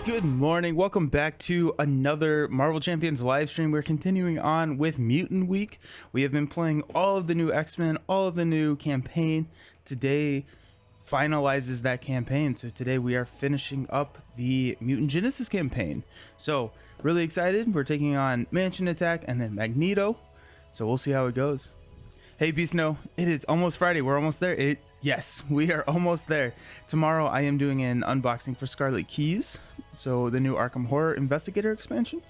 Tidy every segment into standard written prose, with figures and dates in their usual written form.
Good morning. Welcome back to another Marvel Champions live stream. We're continuing on with Mutant Week. We have been playing all of the new X-Men, all of the new campaign. Today finalizes that campaign. So today we are finishing up the Mutant Genesis campaign. So really excited. We're taking on Mansion Attack and then Magneto. So we'll see how it goes. Hey Beast Snow, it is almost Friday. We're almost there. Yes, we are almost there. Tomorrow I am doing an unboxing for Scarlet Keys, so the new Arkham Horror Investigator expansion.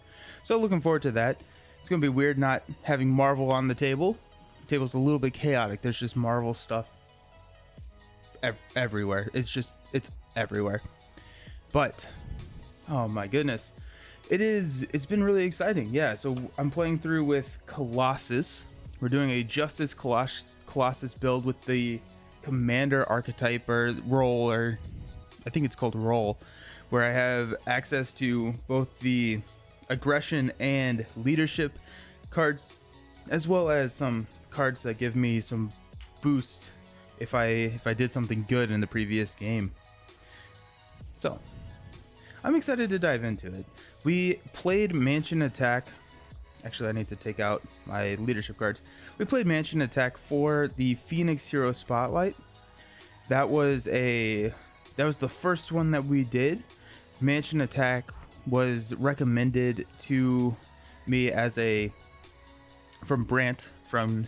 So looking forward to that. It's gonna be weird not having Marvel on the table. The table's a little bit chaotic. There's just Marvel stuff everywhere. It's everywhere. But oh my goodness, it's been really exciting. Yeah, so I'm playing through with Colossus. We're doing a Justice Colossus build with the Commander archetype or role, or I think it's called role, where I have access to both the aggression and leadership cards, as well as some cards that give me some boost if I did something good in the previous game. So I'm excited to dive into it. We played Mansion Attack. Actually, I need to take out my leadership cards. We played Mansion Attack for the Phoenix Hero Spotlight. That was the first one that we did. Mansion Attack was recommended to me from Brant from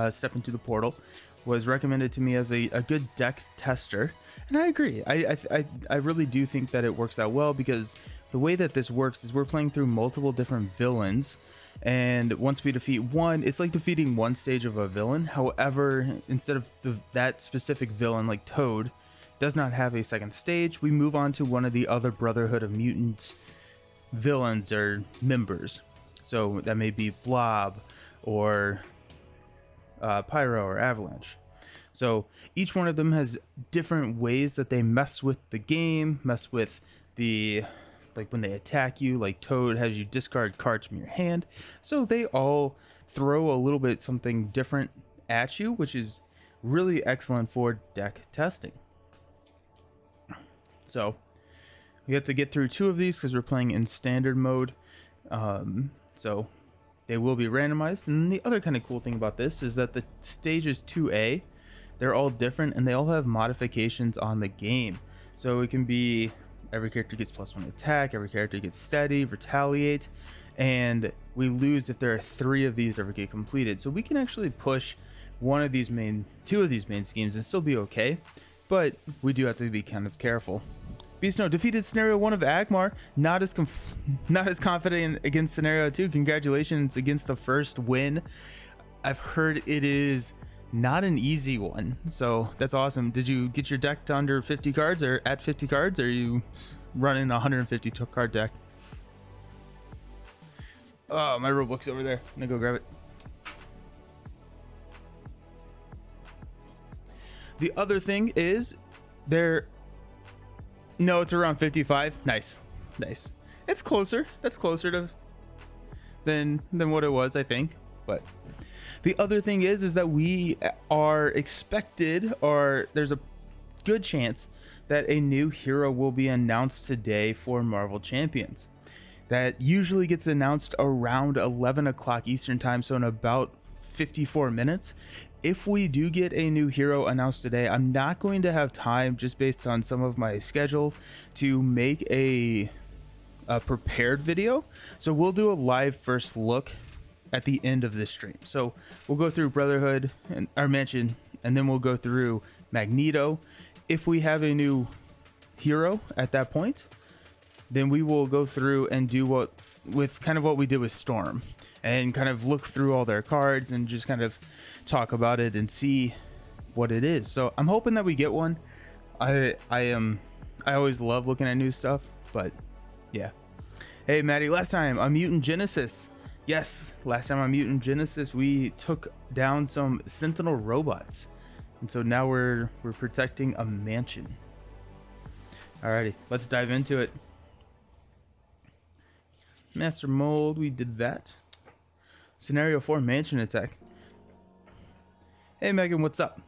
Step Into the Portal, was recommended to me as a good deck tester, and I agree. I really do think that it works out well, because the way that this works is we're playing through multiple different villains. And once we defeat one, it's like defeating one stage of a villain. However, instead of that specific villain, like Toad, does not have a second stage, we move on to one of the other Brotherhood of Mutants villains or members. So that may be Blob or Pyro or Avalanche. So each one of them has different ways that they mess with the game, mess with like when they attack you. Like Toad has you discard cards from your hand. So they all throw a little bit something different at you, which is really excellent for deck testing. So we have to get through 2 of these because we're playing in standard mode. So they will be randomized. And the other kind of cool thing about this is that the stages 2A, they're all different and they all have modifications on the game. So it can be every character gets +1 attack, every character gets steady, retaliate, and we lose if there are 3 of these ever get completed. So we can actually push 2 of these main schemes and still be okay, but we do have to be kind of careful. Beast Snow defeated Scenario 1 of Agmar, not as confident against Scenario 2. Congratulations against the first win. I've heard it is not an easy one, so that's awesome. Did you get your deck to under 50 cards or at 50 cards, or are you running a 150 card deck? Oh, my rule book's over there. I'm gonna go grab it. The other thing is no, it's around 55. Nice. It's closer. That's closer than what it was, I think. But the other thing is that we are expected, or there's a good chance that a new hero will be announced today for Marvel Champions. That usually gets announced around 11 o'clock Eastern time, so in about 54 minutes. If we do get a new hero announced today, I'm not going to have time, just based on some of my schedule, to make a prepared video. So we'll do a live first look at the end of this stream. So we'll go through Brotherhood and our Mansion, and then we'll go through Magneto. If we have a new hero at that point, then we will go through and do what we did with Storm, and kind of look through all their cards and just kind of talk about it and see what it is. So I'm hoping that we get one. I always love looking at new stuff, but yeah. Hey Maddie, last time on Mutant Genesis. Yes, last time on Mutant Genesis, we took down some Sentinel robots. And so now we're protecting a mansion. Alrighty, let's dive into it. Master Mold, we did that. Scenario 4, Mansion Attack. Hey Megan, what's up?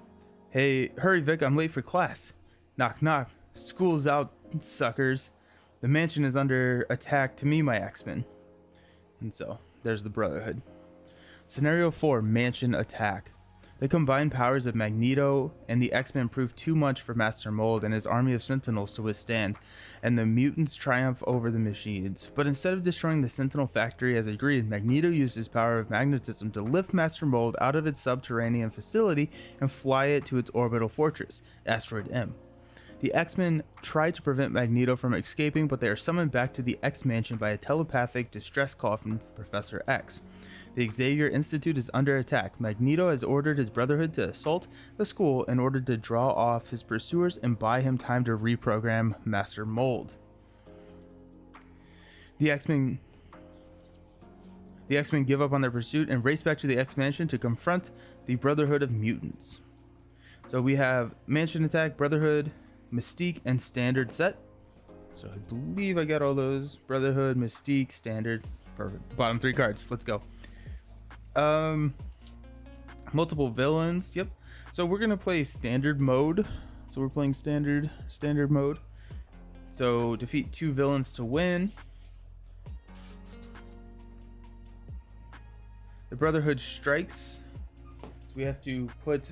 Hey, hurry Vic, I'm late for class. Knock knock. School's out, suckers. The mansion is under attack to me, my X-Men. And so, there's the Brotherhood. Scenario 4, Mansion Attack. The combined powers of Magneto and the X-Men prove too much for Master Mold and his army of Sentinels to withstand, and the mutants triumph over the machines. But instead of destroying the Sentinel factory as agreed, Magneto used his power of magnetism to lift Master Mold out of its subterranean facility and fly it to its orbital fortress, Asteroid M. The X-Men try to prevent Magneto from escaping, but they are summoned back to the X-Mansion by a telepathic distress call from Professor X. The Xavier Institute is under attack. Magneto has ordered his Brotherhood to assault the school in order to draw off his pursuers and buy him time to reprogram Master Mold. The X-Men give up on their pursuit and race back to the X-Mansion to confront the Brotherhood of Mutants. So we have Mansion Attack, Brotherhood, Mystique, and Standard set. So I believe I got all those. Brotherhood, Mystique, Standard. Perfect. Bottom 3 cards. Let's go. Multiple villains. Yep. So we're gonna play standard mode. So we're playing standard mode. So defeat 2 villains to win. The Brotherhood strikes. So we have to put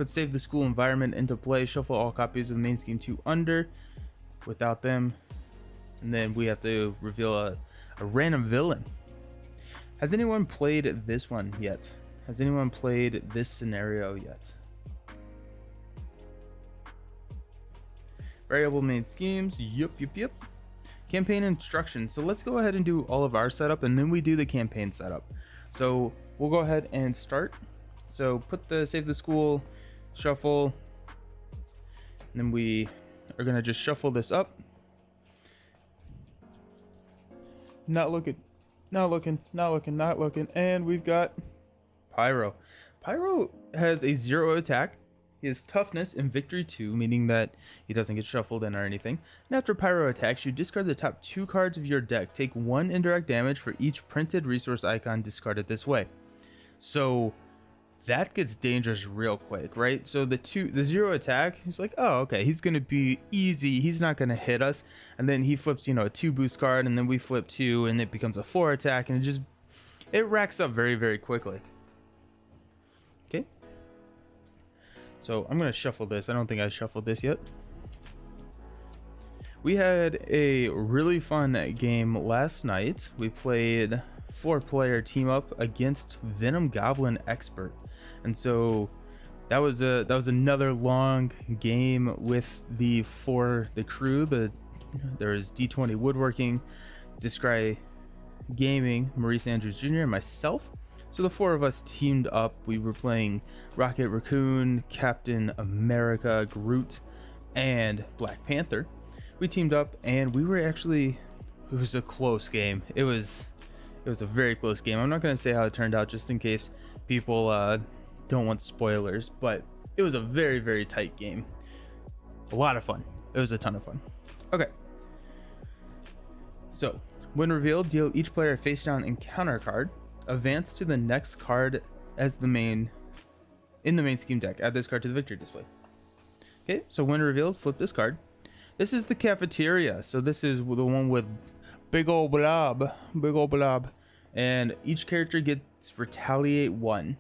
save the school environment into play. Shuffle all copies of the main scheme 2 under. Without them. And then we have to reveal a random villain. Has anyone played this one yet? Has anyone played this scenario yet? Variable main schemes. Yep. Campaign instructions. So let's go ahead and do all of our setup and then we do the campaign setup. So we'll go ahead and start. So save the school, shuffle, and then we are gonna just shuffle this up. Not looking, and we've got Pyro. Pyro has a 0 attack. He has toughness and victory 2, meaning that he doesn't get shuffled in or anything. And after Pyro attacks, you discard the top 2 cards of your deck. Take 1 indirect damage for each printed resource icon discarded this way. So that gets dangerous real quick, right? So the 0 attack, he's like, oh, okay, he's gonna be easy, he's not gonna hit us. And then he flips, a 2 boost card, and then we flip 2 and it becomes a 4 attack, and it racks up very, very quickly. Okay, so I'm gonna shuffle this. I don't think I shuffled this yet. We had a really fun game last night. We played 4-player team up against Venom Goblin Expert. And so that was another long game with the crew. There was D20 Woodworking, Discry Gaming, Maurice Andrews Jr., and myself. So the 4 of us teamed up. We were playing Rocket Raccoon, Captain America, Groot, and Black Panther. We teamed up and it was a close game. It was a very close game. I'm not going to say how it turned out just in case people don't want spoilers, but it was a very, very tight game. A lot of fun. It was a ton of fun. Okay. So, when revealed, deal each player a face down encounter card. Advance to the next card as in the main scheme deck. Add this card to the victory display. Okay, so when revealed, flip this card. This is the cafeteria. So this is the one with big old blob. And each character gets retaliate 1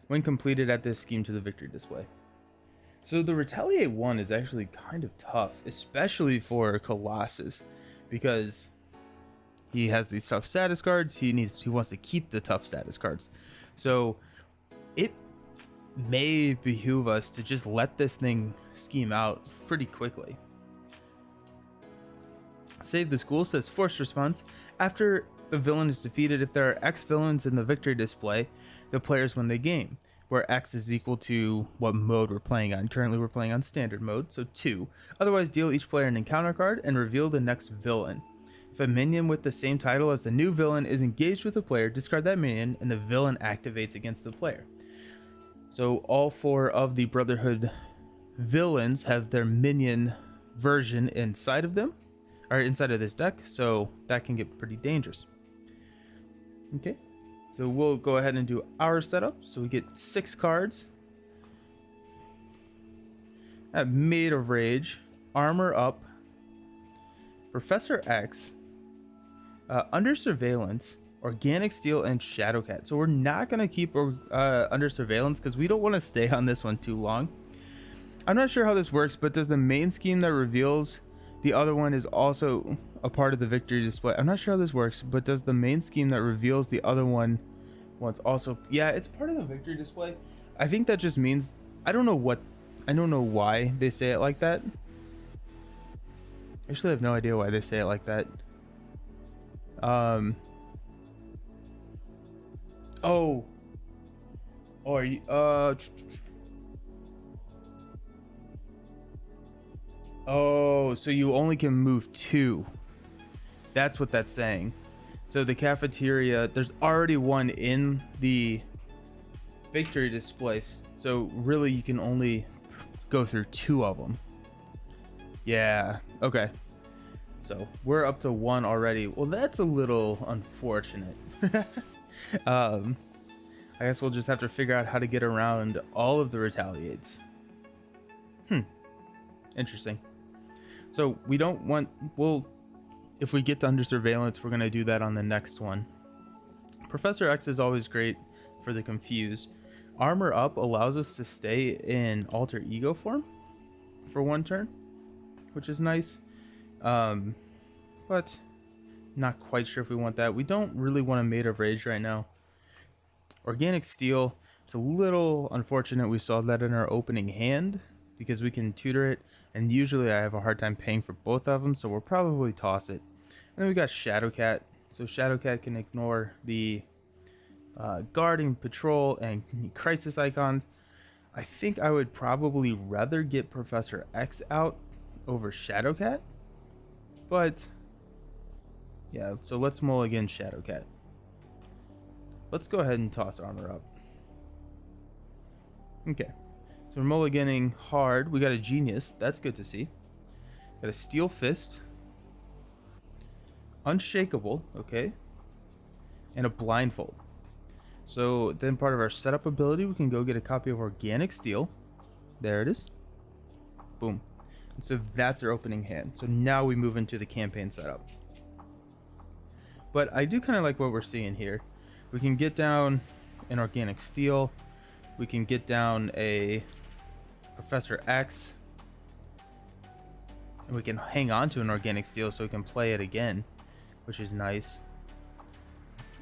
when completed at this scheme to the victory display. So the retaliate 1 is actually kind of tough, especially for Colossus, because he has these tough status cards. He wants to keep the tough status cards. So it may behoove us to just let this thing scheme out pretty quickly. Save the school says forced response. After the villain is defeated, if there are X villains in the victory display, the players win the game, where X is equal to what mode we're playing on. Currently we're playing on standard mode, so 2. Otherwise, deal each player an encounter card and reveal the next villain. If a minion with the same title as the new villain is engaged with the player, discard that minion and the villain activates against the player. So all 4 of the Brotherhood villains have their minion version inside of them, or inside of this deck, so that can get pretty dangerous. Okay, so we'll go ahead and do our setup. So we get 6 cards. At Maid of Rage, Armor Up, Professor X, under surveillance, organic steel, and Shadowcat. So we're not going to keep under surveillance because we don't want to stay on this one too long. I'm not sure how this works, but does the main scheme that reveals the other one is also a part of the victory display? I'm not sure how this works, but does the main scheme that reveals the other one once also? Yeah, it's part of the victory display. I think that just means, I don't know why they say it like that. I actually have no idea why they say it like that. Oh, are you, oh, so you only can move 2. That's what that's saying. So the cafeteria, there's already one in the victory display. So really you can only go through 2 of them. Yeah, okay. So we're up to 1 already. Well, that's a little unfortunate. I guess we'll just have to figure out how to get around all of the retaliates. Interesting. So we don't want, if we get to under surveillance, we're going to do that on the next one. Professor X is always great for the confused. Armor up allows us to stay in alter ego form for 1 turn, which is nice. But not quite sure if we want that. We don't really want a Maid of Rage right now. Organic steel, it's a little unfortunate we saw that in our opening hand because we can tutor it, and usually I have a hard time paying for both of them, so we'll probably toss it. And then we got Shadowcat. So Shadowcat can ignore the guarding, patrol, and crisis icons. I think I would probably rather get Professor X out over Shadowcat, but yeah, so let's mulligan Shadowcat. Let's go ahead and toss armor up. Okay, so we're mulliganing hard. We got a genius, that's good to see. Got a steel fist, unshakable, okay, and a blindfold. So then part of our setup ability, we can go get a copy of organic steel. There it is. Boom. And so that's our opening hand. So now we move into the campaign setup. But I do kind of like what we're seeing here. We can get down an organic steel. We can get down a Professor X. And we can hang on to an organic steel so we can play it again, which is nice.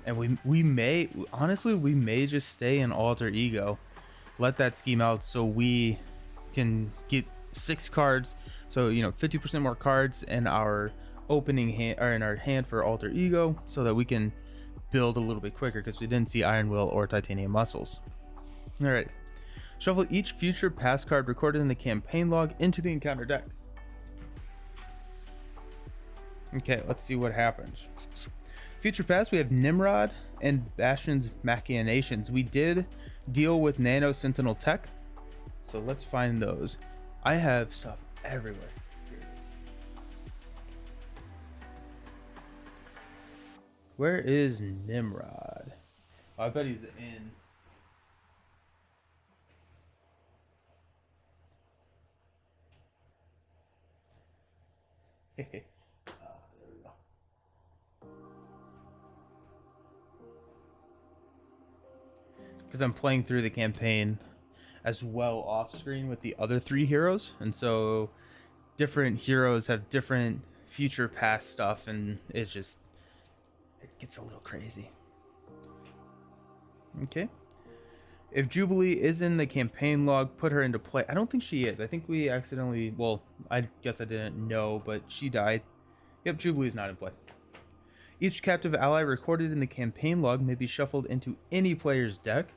And we may, honestly, we may just stay in alter ego, let that scheme out so we can get 6 cards. So, 50% more cards in our opening hand, or in our hand for alter ego, so that we can build a little bit quicker because we didn't see Iron Will or Titanium Muscles. All right, shuffle each future past card recorded in the campaign log into the encounter deck. Okay, let's see what happens. Future past, we have Nimrod and Bastion's Machinations. We did deal with Nano Sentinel Tech, so let's find those. I have stuff everywhere. Here it is. Where is Nimrod? Oh, I bet he's in. There we go. Because I'm playing through the campaign as well off screen with the other 3 heroes, and so different heroes have different future past stuff, and it gets a little crazy. Okay, if Jubilee is in the campaign log, put her into play. I don't think she is. I think we accidentally, well, I guess I didn't know, but she died. Yep, Jubilee's not in play. Each captive ally recorded in the campaign log may be shuffled into any player's deck.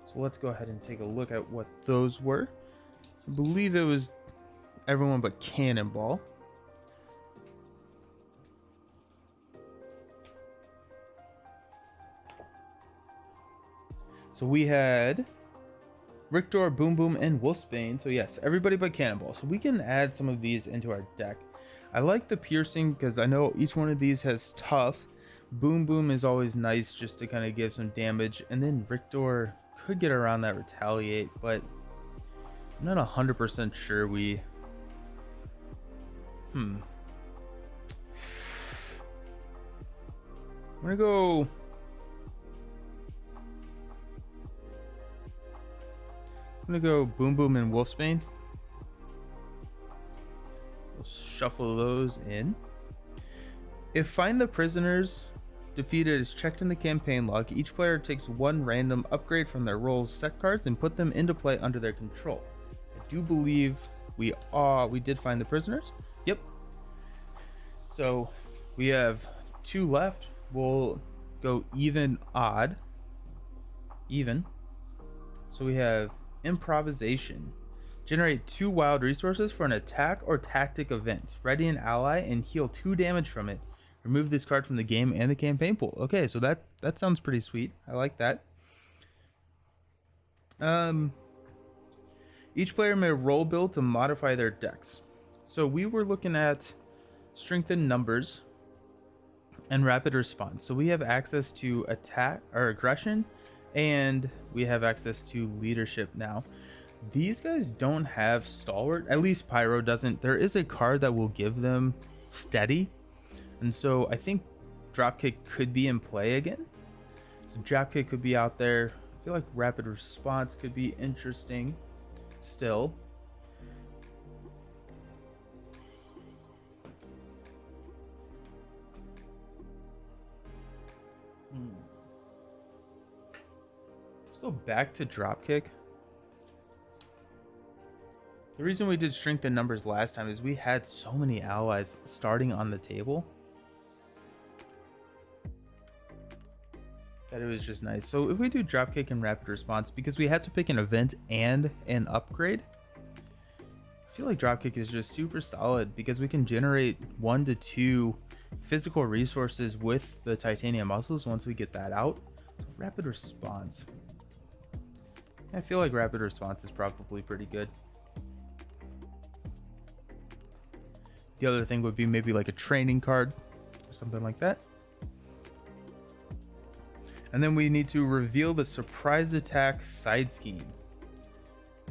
So let's go ahead and take a look at what those were. I believe it was everyone but Cannonball. So we had Rictor, Boom Boom, and Wolfsbane. So yes, everybody but Cannonball. So we can add some of these into our deck. I like the piercing because I know each one of these has tough. Boom Boom is always nice just to kind of give some damage. And then Rictor could get around that retaliate, but I'm not 100% sure we I'm gonna go. Boom Boom and Wolfsbane. We'll shuffle those in. If Find the Prisoners defeated is checked in the campaign log, each player takes one random upgrade from their roll's set cards and put them into play under their control. I do believe we did find the prisoners. Yep. So we have 2 left. We'll go even, odd. Even. So we have improvisation. Generate 2 wild resources for an attack or tactic event. Ready an ally and heal 2 damage from it. Remove this card from the game and the campaign pool. Okay, so that sounds pretty sweet. I like that. Each player may roll build to modify their decks. So we were looking at strengthened numbers and rapid response. So we have access to attack or aggression, and we have access to leadership now. These guys don't have stalwart, at least Pyro doesn't. There is a card that will give them steady, and so I think dropkick could be in play again. So dropkick could be out there. I feel like rapid response could be interesting still. Let's go back to dropkick. The reason we did strengthen numbers last time is we had so many allies starting on the table that it was just nice. So if we do dropkick and rapid response, because we had to pick an event and an upgrade, I feel like dropkick is just super solid because we can generate 1 to 2 physical resources with the titanium muscles once we get that out. So rapid response. I feel like rapid response is probably pretty good. The other thing would be maybe like a training card or something like that. And then we need to reveal the surprise attack side scheme.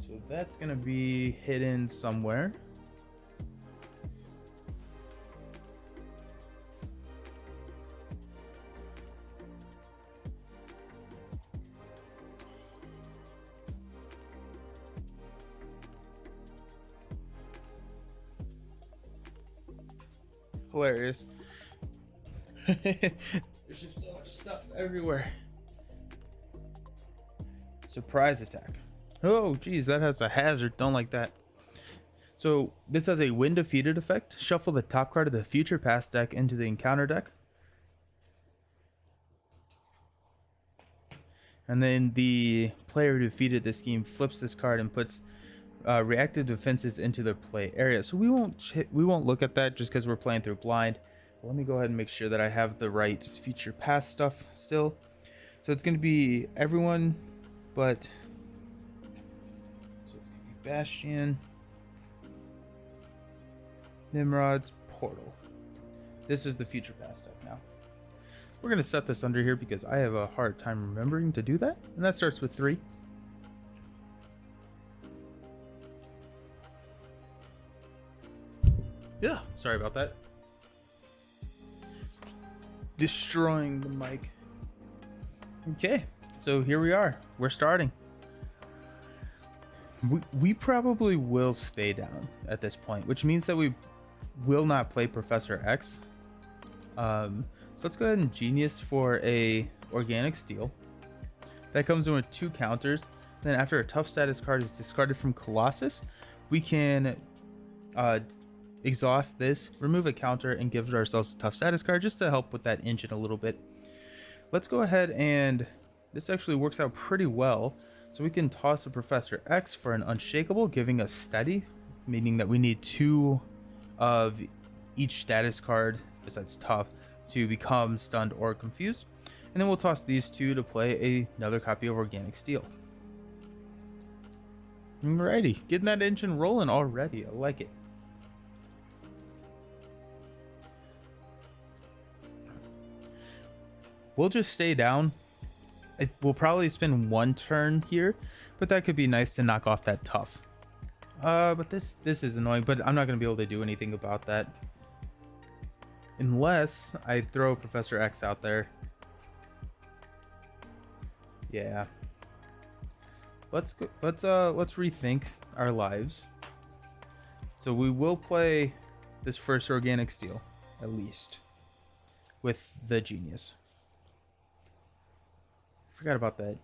So that's going to be hidden somewhere. Hilarious. There's just so much stuff everywhere. Surprise attack. Oh geez, that has a hazard. Don't like that. So this has a when defeated effect. Shuffle the top card of the future past deck into the encounter deck, and then the player who defeated this scheme flips this card and puts reactive defenses into the play area. So we won't look at that just because we're playing through blind. But let me go ahead and make sure that I have the right future past stuff still. So it's going to be everyone but, so it's going to be Bastion, Nimrod's Portal. This is the future past deck now. We're going to set this under here because I have a hard time remembering to do that, and that starts with 3. Yeah, sorry about that. Destroying the mic. Okay, so here we are. We're starting. We probably will stay down at this point, which means that we will not play Professor X. So let's go ahead and Genius for a Organic Steel. That comes in with 2 counters. Then after a tough status card is discarded from Colossus, we can exhaust this, remove a counter, and give ourselves a tough status card just to help with that engine a little bit. Let's go ahead, and this actually works out pretty well. So we can toss a Professor X for an Unshakable, giving us steady, meaning that we need 2 of each status card besides tough to become stunned or confused. And then we'll toss these 2 to play another copy of Organic Steel. Alrighty, getting that engine rolling already. I like it. We'll just stay down. We'll probably spend 1 turn here, but that could be nice to knock off that tough. But this is annoying, but I'm not gonna be able to do anything about that unless I throw Professor X out there. Yeah. Let's go. Let's rethink our lives. So we will play this first organic steel, at least, with the genius. Forgot about that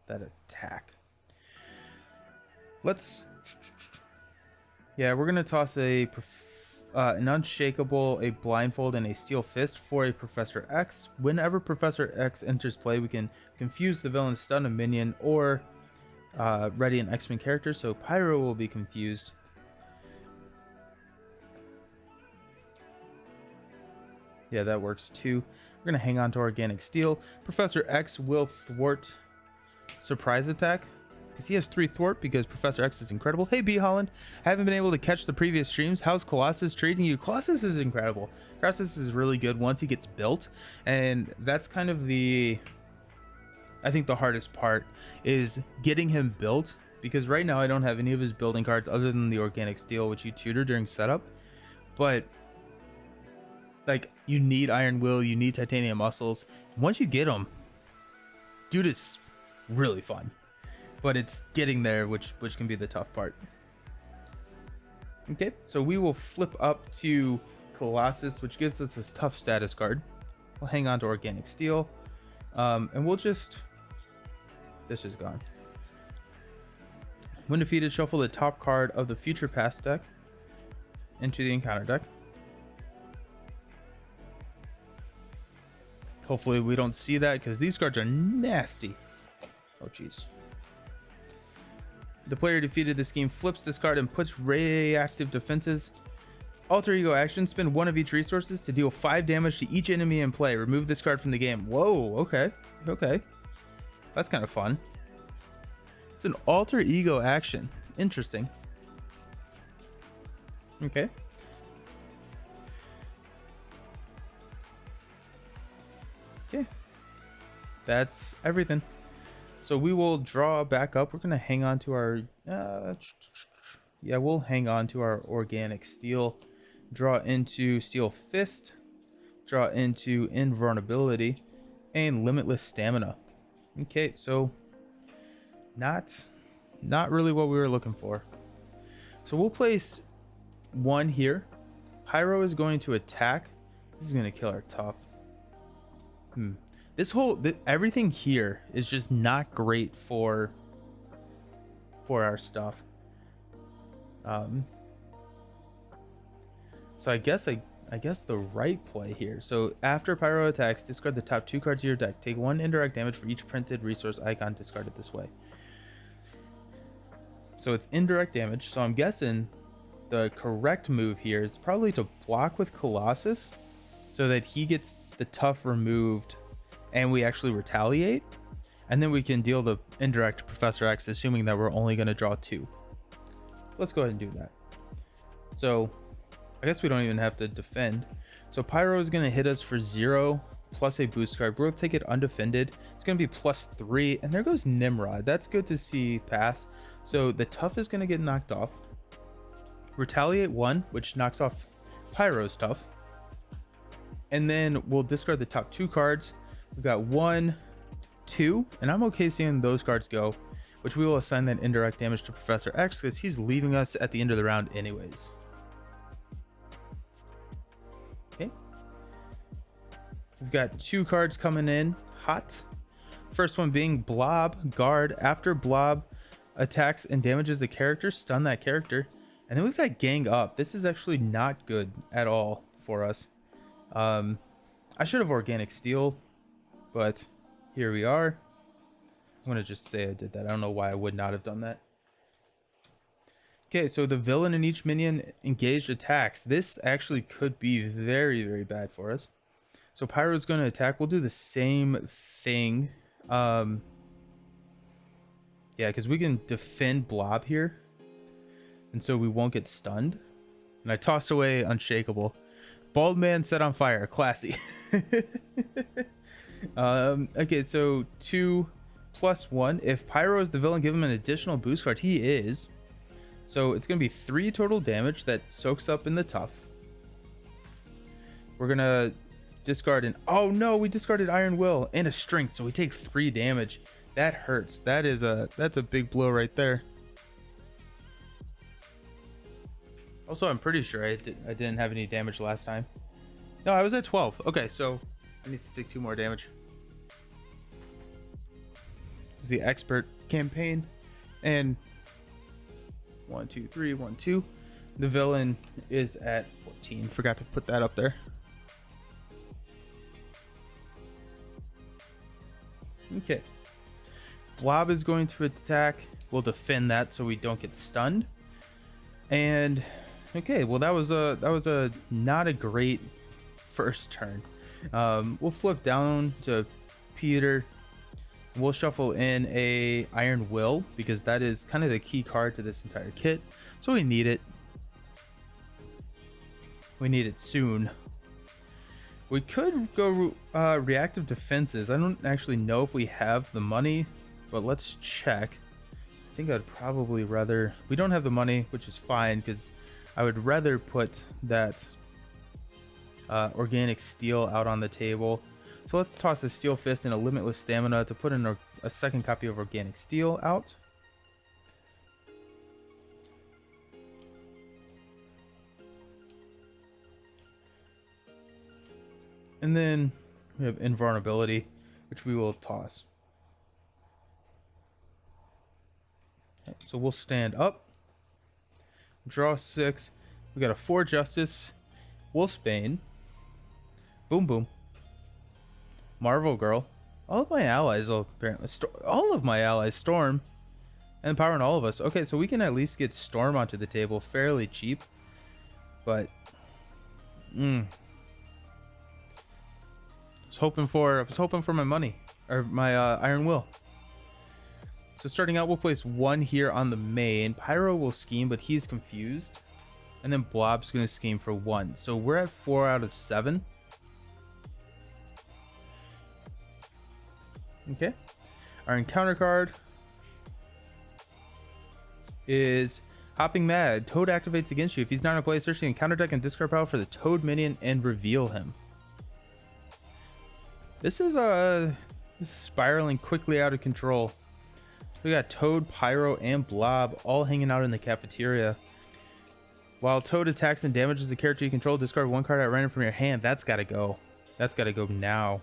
attack. Let's. Yeah, we're gonna toss an unshakable, a blindfold, and a steel fist for a Professor X. Whenever Professor X enters play, we can confuse the villain, stun a minion, or ready an X-Men character. So Pyro will be confused. Yeah, that works too. We're gonna hang on to organic steel. Professor X will thwart surprise attack because he has 3 thwart because Professor X is incredible. Hey B Holland, I haven't been able to catch the previous streams. How's Colossus treating you? Colossus is incredible. Colossus is really good once he gets built, and that's kind of I think the hardest part is getting him built, because right now I don't have any of his building cards other than the organic steel, which you tutor during setup. But like, you need Iron Will, you need Titanium Muscles. Once you get them, dude, is really fun. But it's getting there, which can be the tough part. Okay, so we will flip up to Colossus, which gives us this tough status card. We'll hang on to Organic Steel, and we'll just. This is gone. When defeated, shuffle the top card of the Future Past deck into the encounter deck. Hopefully we don't see that, because these cards are nasty. Oh jeez. The player defeated this game flips this card and puts reactive defenses. Alter Ego action, spend 1 of each resources to deal 5 damage to each enemy in play. Remove this card from the game. Whoa, okay. Okay. That's kind of fun. It's an Alter Ego action. Interesting. Okay. Okay. That's everything. So we will draw back up. We're going to hang on to our... yeah, we'll hang on to our Organic Steel. Draw into Steel Fist. Draw into Invulnerability. And Limitless Stamina. Okay, so... Not really what we were looking for. So we'll place 1 here. Pyro is going to attack. This is going to kill our tough. Everything here is just not great for our stuff. So I guess the right play here. So after Pyro attacks, discard the top 2 cards of your deck. Take 1 indirect damage for each printed resource icon discarded this way. So it's indirect damage. So I'm guessing the correct move here is probably to block with Colossus so that he gets the tough removed and we actually retaliate, and then we can deal the indirect to Professor X, assuming that we're only going to draw 2. So let's go ahead and do that. So I guess we don't even have to defend. So Pyro is going to hit us for 0 plus a boost card. We'll take it undefended. It's going to be +3, and there goes Nimrod. That's good to see pass. So the tough is going to get knocked off. Retaliate 1, which knocks off Pyro's tough. And then we'll discard the top 2 cards. We've got 1, 2, and I'm okay seeing those cards go, which we will assign that indirect damage to Professor X because he's leaving us at the end of the round anyways. Okay. We've got 2 cards coming in hot. First one being Blob Guard. After Blob attacks and damages a character, stun that character. And then we've got Gang Up. This is actually not good at all for us. I should have Organic Steel, but here we are. I'm going to just say I did that. I don't know why I would not have done that. Okay, so the villain and each minion engaged attacks. This actually could be very, very bad for us. So Pyro's going to attack. We'll do the same thing. Yeah, because we can defend Blob here, and so we won't get stunned. And I tossed away Unshakable. Bald man set on fire. Classy. Okay, so 2 + 1. If Pyro is the villain, give him an additional boost card. He is. So it's going to be 3 total damage that soaks up in the tough. We're going to discard an... Oh no, we discarded Iron Will and a strength, so we take 3 damage. That hurts. That's a big blow right there. Also, I'm pretty sure I didn't have any damage last time. No, I was at 12. Okay, so I need to take 2 more damage. It's the expert campaign. And 1, 2, 3, 1, 2. The villain is at 14. Forgot to put that up there. Okay. Blob is going to attack. We'll defend that so we don't get stunned. And okay, well that was a not a great first turn. We'll flip down to Peter. We'll shuffle in a Iron Will because that is kind of the key card to this entire kit. So we need it. We need it soon. We could go reactive defenses. I don't actually know if we have the money, but let's check. I think I'd probably rather... We don't have the money, which is fine, because I would rather put that organic steel out on the table. So let's toss a Steel Fist and a Limitless Stamina to put in a second copy of organic steel out. And then we have Invulnerability, which we will toss. Okay, so we'll stand up. Draw 6. We got a 4 Justice. Wolfsbane. Boom Boom. Marvel Girl. All of my allies will apparently... all of my allies Storm. And Power on all of us. Okay, so we can at least get Storm onto the table fairly cheap. But... I was hoping for my money, or my Iron Will. So starting out, we'll place 1 here on the main. Pyro will scheme, but he's confused. And then Blob's going to scheme for 1. So we're at 4 out of 7. Okay. Our encounter card is Hopping Mad. Toad activates against you. If he's not in play, search the encounter deck and discard power for the Toad minion and reveal him. This is spiraling quickly out of control. We got Toad, Pyro, and Blob all hanging out in the cafeteria. While Toad attacks and damages the character you control, discard 1 card at random from your hand. That's gotta go. That's gotta go now.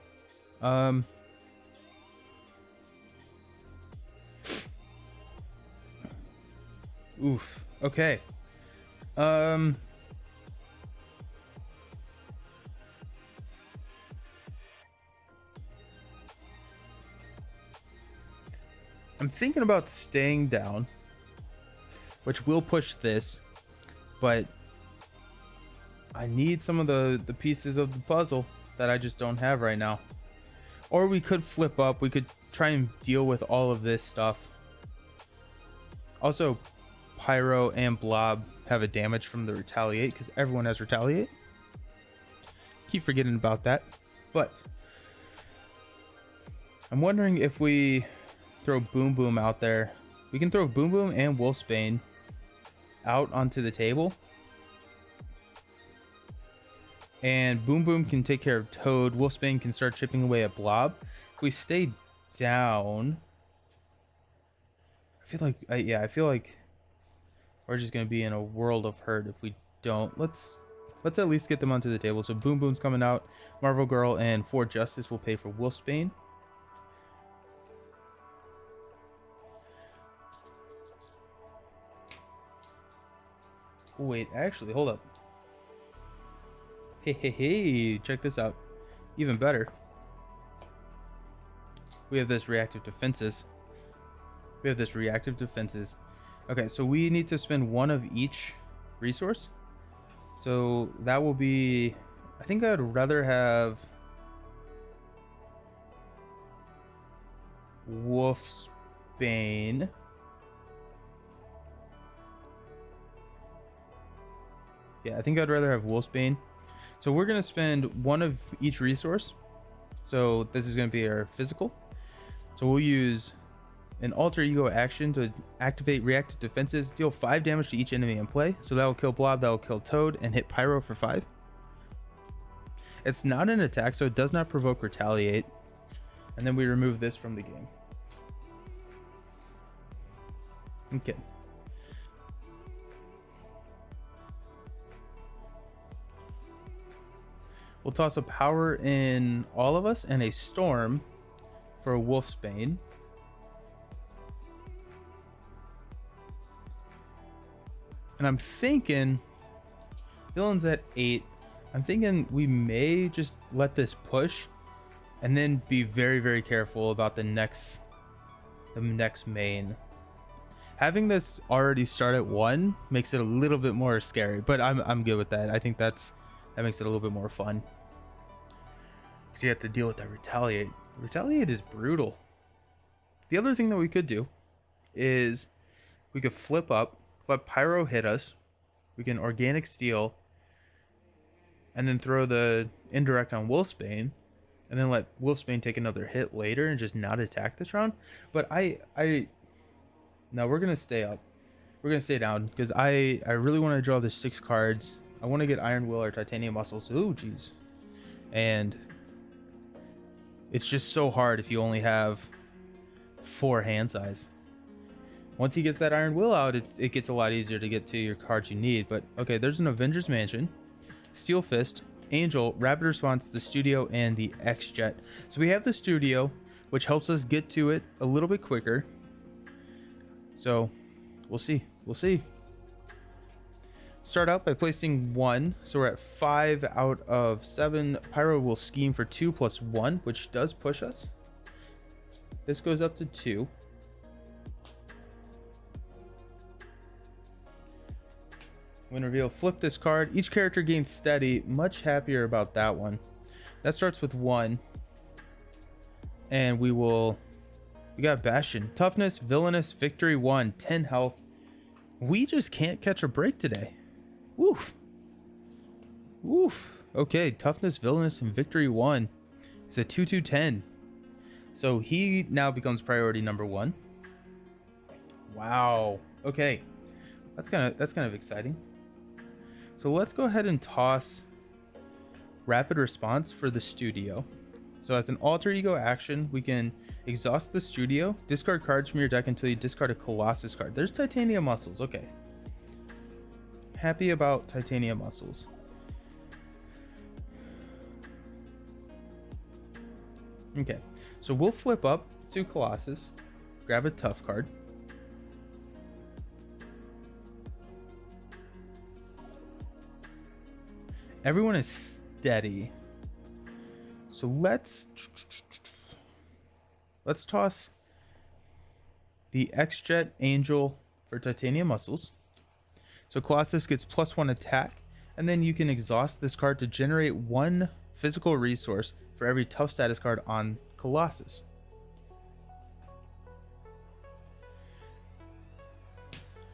Oof. Okay. I'm thinking about staying down, which will push this, but I need some of the pieces of the puzzle that I just don't have right now. Or we could flip up. We could try and deal with all of this stuff. Also, Pyro and Blob have a damage from the Retaliate because everyone has Retaliate. Keep forgetting about that. But I'm wondering if we throw Boom Boom out there. We can throw Boom Boom and Wolfsbane out onto the table. And Boom Boom can take care of Toad. Wolfsbane can start chipping away at Blob. If we stay down, I feel like we're just gonna be in a world of hurt if we don't. Let's at least get them onto the table. So Boom Boom's coming out. Marvel Girl and 4 Justice will pay for Wolfsbane. Wait, actually, hold up. Hey, check this out. Even better. We have this reactive defenses. Okay, so we need to spend 1 of each resource. So that will be... I think I'd rather have Wolfsbane. Yeah, I think I'd rather have Wolfsbane. So we're going to spend 1 of each resource. So this is going to be our physical. So we'll use an alter ego action to activate reactive defenses, deal 5 damage to each enemy in play. So that will kill Blob, that will kill Toad, and hit Pyro for 5. It's not an attack, so it does not provoke retaliate. And then we remove this from the game. Okay. We'll toss a power in all of us and a storm for a Wolfsbane. And I'm thinking, villain's at 8. I'm thinking we may just let this push and then be very, very careful about the next main. Having this already start at 1 makes it a little bit more scary, but I'm good with that. I think that makes it a little bit more fun. Because you have to deal with that retaliate. Retaliate is brutal. The other thing that we could do is we could flip up, let Pyro hit us. We can organic steel, and then throw the indirect on Wolfsbane, and then let Wolfsbane take another hit later and just not attack this round. But no, we're gonna stay up. We're gonna stay down because I really want to draw the 6 cards. I want to get Iron Will or Titanium Muscles. Ooh, jeez. And it's just so hard if you only have 4 hand size. Once he gets that Iron Will out, it gets a lot easier to get to your cards you need. But okay, there's an Avengers Mansion, Steel Fist, Angel, Rapid Response, the Studio, and the X-Jet. So we have the Studio, which helps us get to it a little bit quicker. So we'll see. We'll see. Start out by placing 1, so we're at 5 out of 7. Pyro will scheme for 2 plus 1, which does push us. This goes up to 2. When reveal, flip this card. Each character gains steady. Much happier about that one. That starts with 1. And we got Bastion. Toughness, Villainous, Victory 1, 10 health. We just can't catch a break today. Woof. Woof. Okay, Toughness, Villainous, and Victory 1. It's a 2-2-10. So he now becomes priority number 1. Wow. Okay. That's kind of exciting. So let's go ahead and toss Rapid Response for the Studio. So as an alter ego action, we can exhaust the Studio, discard cards from your deck until you discard a Colossus card. There's Titanium Muscles. Okay. Happy about Titanium Muscles. Okay. So we'll flip up to Colossus, grab a tough card. Everyone is steady. So let's toss the X-Jet Angel for Titanium Muscles. So Colossus gets +1 attack, and then you can exhaust this card to generate 1 physical resource for every tough status card on Colossus.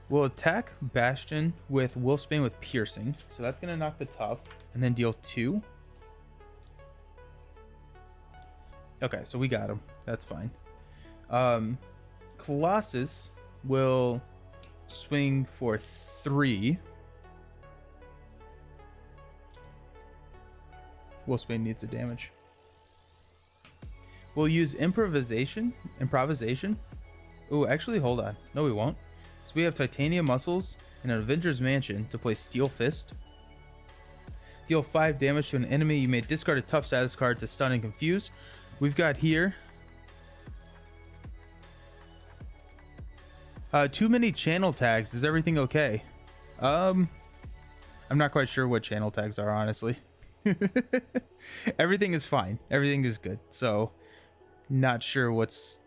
We'll attack Bastion with Wolfsbane with Piercing. So that's going to knock the tough and then deal 2. Okay, so we got him. That's fine. Colossus will swing for 3. Wolfsbane needs a damage. We'll use Improvisation. Oh, actually, hold on. No, we won't. So we have Titanium Muscles and an Avengers Mansion to play Steel Fist. Deal 5 damage to an enemy. You may discard a tough status card to stun and confuse. We've got here too many channel tags. Is everything okay? I'm not quite sure what channel tags are, honestly. Everything is fine. Everything is good. So not sure what's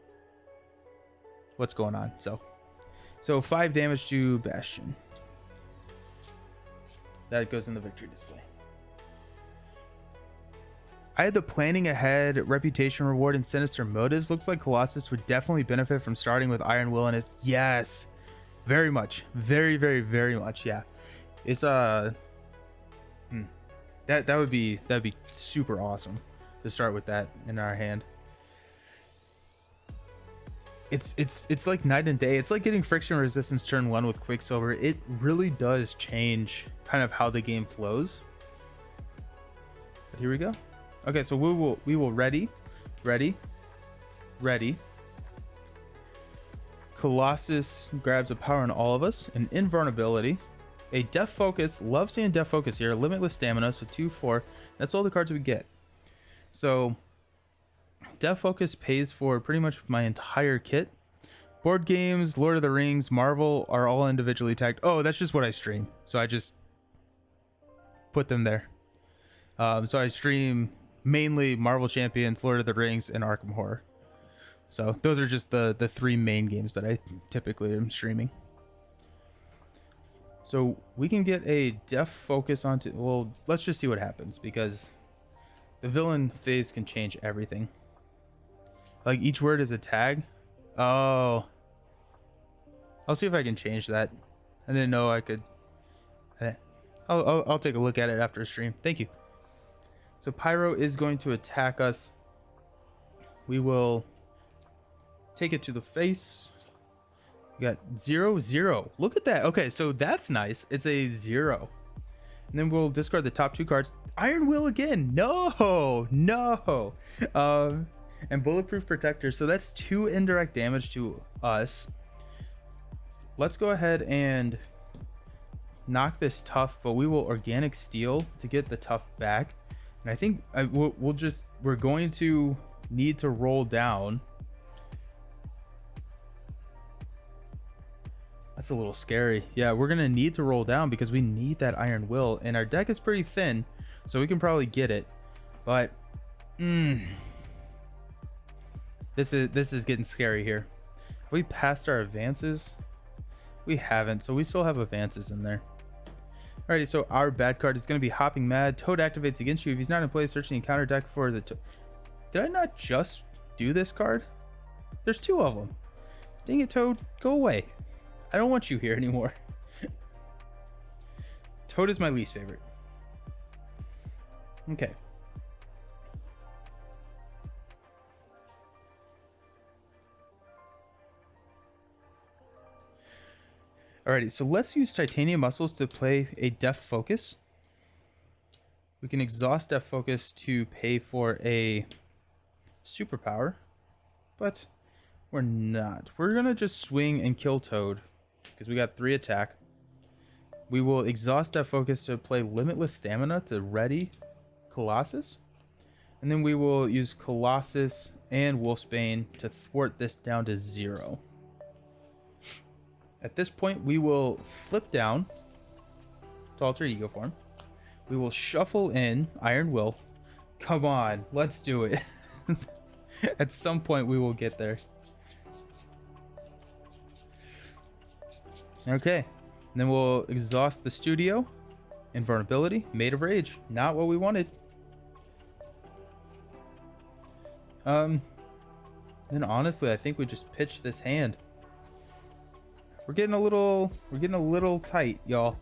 going on. So 5 damage to Bastion. That goes in the victory display. I had the planning ahead, reputation reward, and sinister motives. Looks like Colossus would definitely benefit from starting with Iron Will in his. Yes, very much, very, very, very much. Yeah, it's that'd be super awesome to start with that in our hand. it's like night and day. It's like getting friction resistance turn 1 with Quicksilver. It really does change kind of how the game flows. But here we go. Okay, so we will ready. Colossus grabs a power on all of us, an invulnerability, a Death Focus. Love seeing Death Focus here. Limitless stamina, so 2/4. That's all the cards we get. So Death Focus pays for pretty much my entire kit. Board games, Lord of the Rings, Marvel are all individually tagged. Oh, that's just what I stream, so I just put them there. So I stream mainly Marvel Champions, Lord of the Rings, and Arkham Horror. So those are just the 3 main games that I typically am streaming. So we can get a Death Focus onto, well, let's just see what happens, because the villain phase can change everything. Like each word is a tag. Oh, I'll see if I can change that. I didn't know I could. I'll take a look at it after stream. Thank you. So Pyro is going to attack us. We will take it to the face. We got 0/0. Look at that. Okay, so that's nice. It's a 0. And then we'll discard the top 2 cards. Iron Will again. No. And Bulletproof Protector. So that's 2 indirect damage to us. Let's go ahead and knock this tough, but we will Organic Steel to get the tough back. And I think we're going to need to roll down. That's a little scary. Yeah, we're gonna need to roll down because we need that Iron Will, and our deck is pretty thin, so we can probably get it. But this is getting scary here. Have we passed our advances? We haven't, so we still have advances in there. Alrighty, so our bad card is going to be Hopping Mad. Toad activates against you if he's not in play. Search the encounter deck for the Did I not just do this card? There's 2 of them. Dang it, Toad, go away. I don't want you here anymore. Toad is my least favorite. Okay. Alrighty, so let's use Titanium Muscles to play a Death Focus. We can exhaust Death Focus to pay for a superpower, but we're not. We're gonna just swing and kill Toad because we got 3 attack. We will exhaust Death Focus to play Limitless Stamina to ready Colossus, and then we will use Colossus and Wolfsbane to thwart this down to 0. At this point, we will flip down to Alter Ego form. We will shuffle in Iron Will. Come on, let's do it. At some point, we will get there. Okay, and then we'll exhaust the studio. Invulnerability, Made of Rage. Not what we wanted. Then honestly, I think we just pitched this hand. We're getting a little tight, y'all.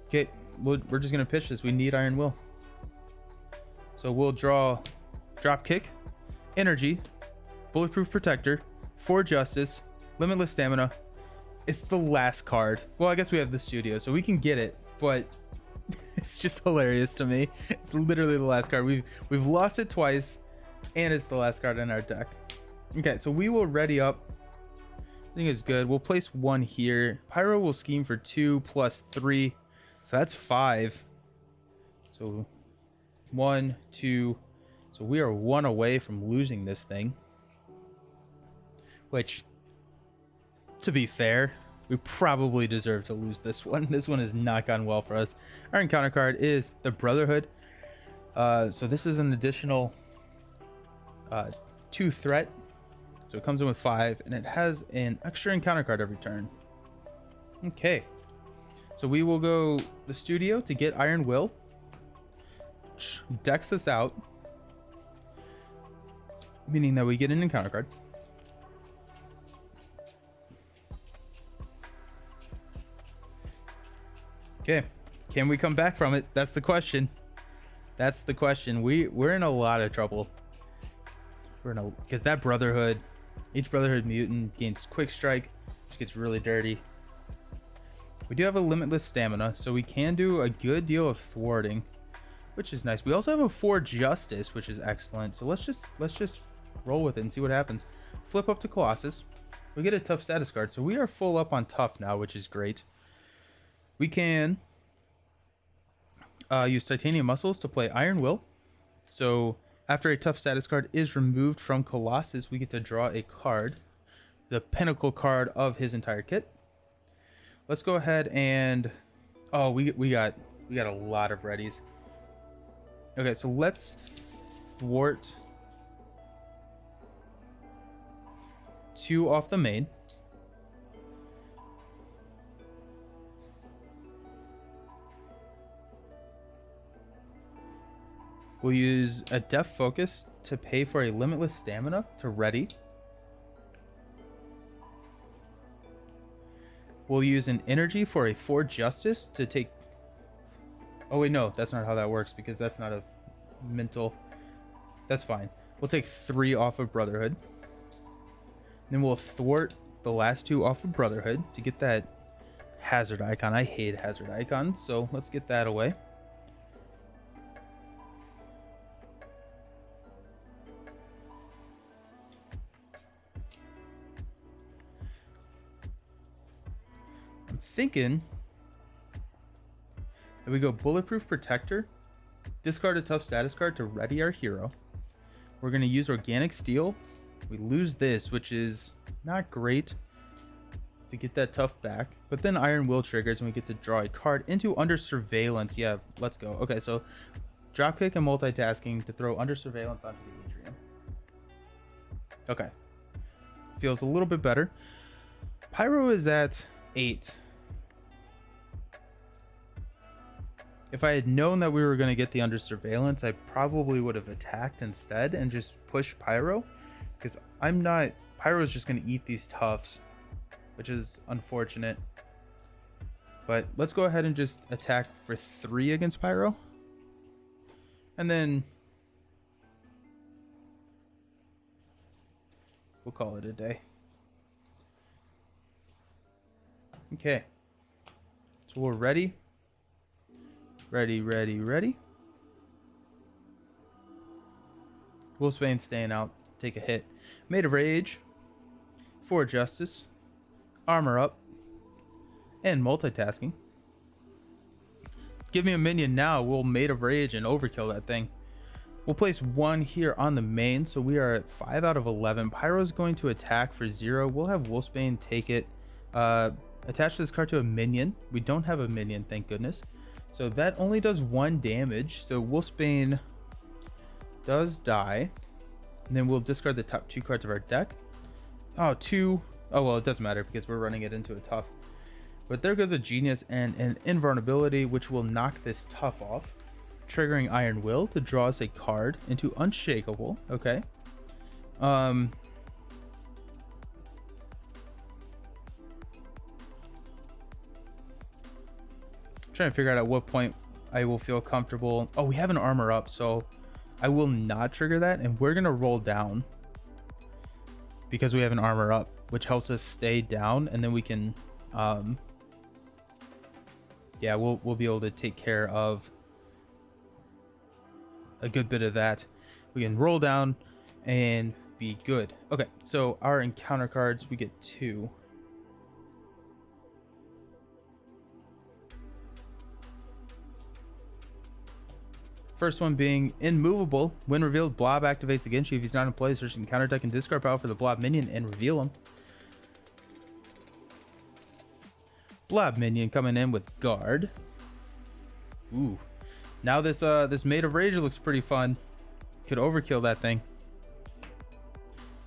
Okay, we're just gonna pitch this. We need Iron Will. So we'll draw Drop Kick, Energy, Bulletproof Protector, 4 Justice, Limitless Stamina. It's the last card. Well, I guess we have the studio, so we can get it, but it's just hilarious to me. It's literally the last card. We've lost it twice, and it's the last card in our deck. Okay, so we will ready up. I think it's good. We'll place 1 here. Pyro will scheme for 2 plus 3. So that's 5. So 1, 2. So we are 1 away from losing this thing. Which, to be fair, we probably deserve to lose this one. This one has not gone well for us. Our encounter card is the Brotherhood. So this is an additional 2 threat. So it comes in with 5, and it has an extra encounter card every turn. Okay. So we will go the studio to get Iron Will. Decks this out, meaning that we get an encounter card. Okay. Can we come back from it? That's the question. That's the question. We're in a lot of trouble. Because that Brotherhood, Each Brotherhood mutant gains Quick Strike, which gets really dirty. We do have a limitless stamina, so we can do a good deal of thwarting, which is nice. We also have a 4 justice, which is excellent. So let's just roll with it and see what happens. Flip up to Colossus. We get a tough status card, so we are full up on tough now, which is great. We can use titanium muscles to play Iron Will. So after a tough status card is removed from Colossus, we get to draw a card, the pinnacle card of his entire kit. Let's go ahead and we got a lot of readies. Okay, so let's thwart 2 off the main. We'll use a Def Focus to pay for a limitless stamina to ready. We'll use an energy for a 4 justice to take... Oh wait, no, that's not how that works because that's not a mental... That's fine. We'll take 3 off of Brotherhood. Then we'll thwart the last 2 off of Brotherhood to get that hazard icon. I hate hazard icons, so let's get that away. I'm thinking that we go Bulletproof Protector, discard a tough status card to ready our hero. We're going to use Organic Steel. We lose this, which is not great to get that tough back. But then Iron Will triggers and we get to draw a card into Under Surveillance. Yeah, let's go. Okay, so Dropkick and multitasking to throw Under Surveillance onto the Atrium. Okay. Feels a little bit better. Pyro is at 8. If I had known that we were going to get the Under Surveillance, I probably would have attacked instead and just pushed Pyro. Because I'm not... Pyro's just going to eat these toughs, which is unfortunate. But let's go ahead and just attack for 3 against Pyro. And then we'll call it a day. Okay. So we're ready. Ready. Wolfsbane staying out. Take a hit. Made of Rage. 4 Justice. Armor Up. And multitasking. Give me a minion now. We'll Made of Rage and overkill that thing. We'll place 1 here on the main. So we are at 5 out of 11. Pyro's going to attack for 0. We'll have Wolfsbane take it. Attach this card to a minion. We don't have a minion, thank goodness. So that only does 1 damage. So Wolfsbane does die. And then we'll discard the top 2 cards of our deck. Oh, 2. Oh, well, it doesn't matter because we're running it into a tough. But there goes a Genius and an Invulnerability, which will knock this tough off. Triggering Iron Will to draw us a card into Unshakable. Okay. Trying to figure out at what point I will feel comfortable. Oh, we have an Armor Up, so I will not trigger that, and we're gonna roll down because we have an Armor Up, which helps us stay down, and then we can yeah, we'll be able to take care of a good bit of that. We can roll down and be good. Okay, so our encounter cards, we get 2. First one being Immovable. When revealed, Blob activates against you. If he's not in play, search encounter deck and discard power for the Blob minion and reveal him. Blob minion coming in with Guard. Ooh. Now this this Made of Rage looks pretty fun. Could overkill that thing.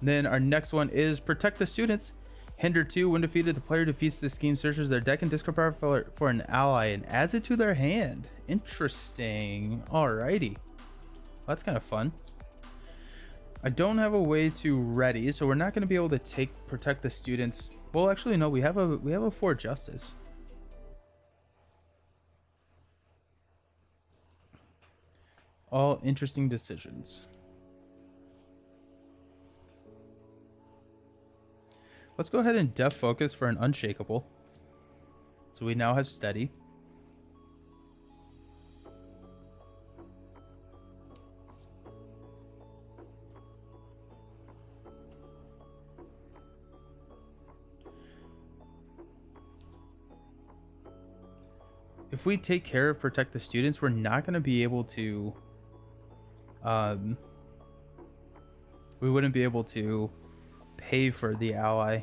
Then our next one is Protect the Students. Hinder 2. When defeated, the player defeats this scheme, searches their deck and discard power for an ally and adds it to their hand. Interesting. Alrighty. That's kind of fun. I don't have a way to ready, so we're not going to be able to Protect the Students. Well, actually, no. We have a 4 Justice. All interesting decisions. Let's go ahead and def focus for an unshakable. So we now have steady. If we take care of protect the students, we're not going to be able to we wouldn't be able to pay for the ally.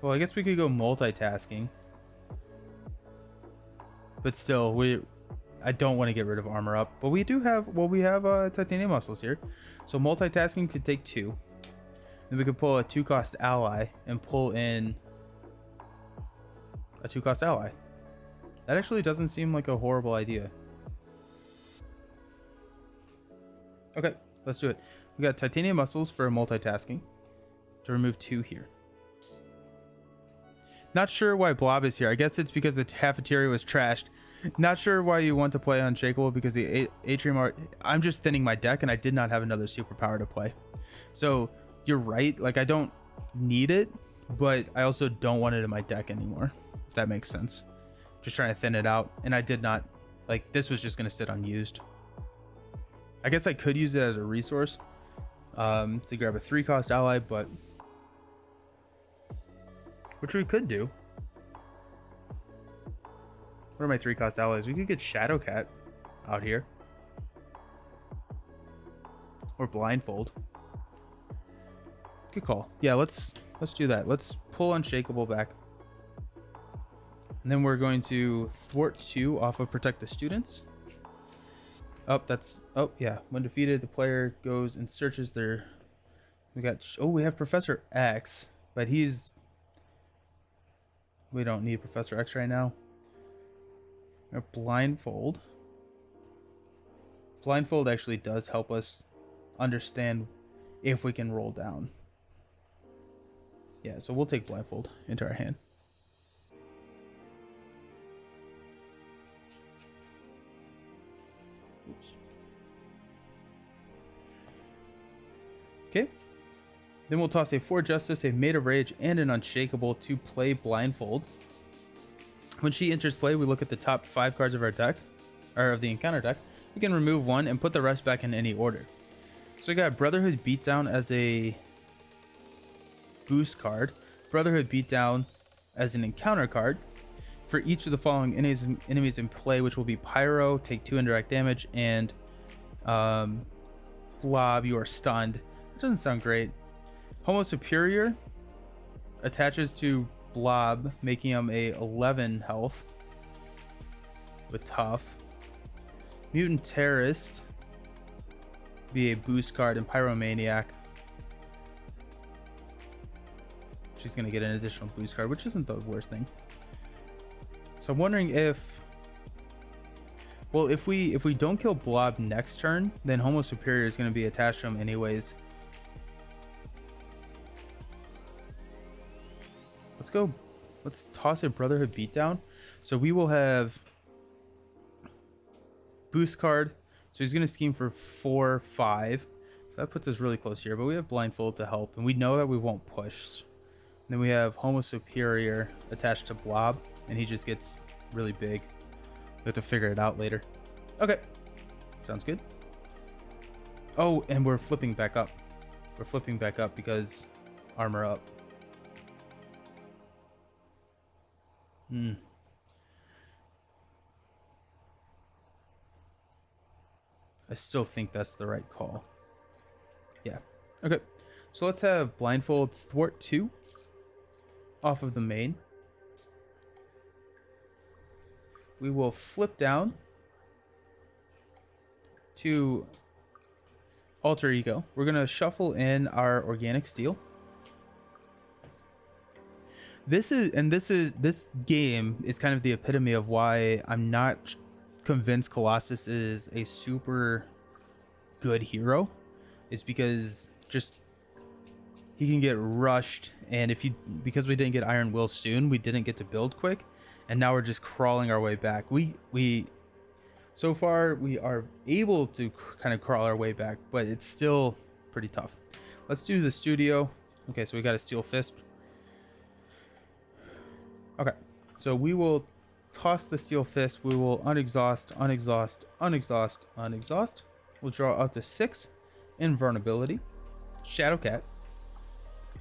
Well, I guess we could go multitasking, but still, I don't want to get rid of armor up. But we do have, well, we have titanium muscles here, so multitasking could take 2. Then we could pull a 2-cost ally and pull in a 2-cost ally. That actually doesn't seem like a horrible idea. Okay, let's do it. We got titanium muscles for multitasking to remove 2 here. Not sure why Blob is here. I guess it's because the cafeteria was trashed. Not sure why you want to play Unshakable because the Atrium Art... I'm just thinning my deck and I did not have another superpower to play. So you're right. Like, I don't need it, but I also don't want it in my deck anymore, if that makes sense. Just trying to thin it out, and I did not, like, this was just going to sit unused. I guess I could use it as a resource to grab a 3-cost ally, but which we could do. What are my 3-cost allies? We could get Shadowcat out here, or Blindfold. Good call. Yeah, let's do that. Let's pull Unshakable back. And then we're going to thwart 2 off of protect the students. Oh, that's, oh yeah. When defeated, the player goes and searches their, we have Professor X, but we don't need Professor X right now. Blindfold. Blindfold actually does help us understand if we can roll down. Yeah, so we'll take Blindfold into our hand. Okay, then we'll toss a 4 Justice, a Maid of Rage, and an Unshakable to play Blindfold. When she enters play, we look at the top 5 cards of our deck, or of the encounter deck. We can remove 1 and put the rest back in any order. So we got Brotherhood Beatdown as a boost card, Brotherhood Beatdown as an encounter card. For each of the following enemies in play, which will be Pyro, take 2 indirect damage, and Blob, you are stunned. It doesn't sound great. Homo Superior attaches to Blob, making him a 11 health with tough. Mutant Terrorist be a boost card, and Pyromaniac, she's gonna get an additional boost card, which isn't the worst thing. So I'm wondering if, well, if we don't kill Blob next turn, then Homo Superior is going to be attached to him anyways. Let's go. Let's toss a Brotherhood Beatdown. So we will have boost card. So he's going to scheme for 4, 5. So that puts us really close here, but we have Blindfold to help, and we know that we won't push. And then we have Homo Superior attached to Blob, and he just gets really big. We have to figure it out later. Okay, sounds good. Oh, and we're flipping back up. We're flipping back up because armor up. I still think that's the right call. Yeah. Okay. So let's have Blindfold thwart 2 off of the main. We will flip down to Alter Ego. We're going to shuffle in our Organic Steel. This game is kind of the epitome of why I'm not convinced Colossus is a super good hero. It's because just he can get rushed, and because we didn't get Iron Will soon, we didn't get to build quick, and now we're just crawling our way back. So far we are able to kind of crawl our way back, but it's still pretty tough. Let's do the studio. Okay, so we got a Steel Fist. Okay, so we will toss the Steel Fist. We will unexhaust, unexhaust, unexhaust, unexhaust. We'll draw up to 6. Invulnerability. Shadow Cat.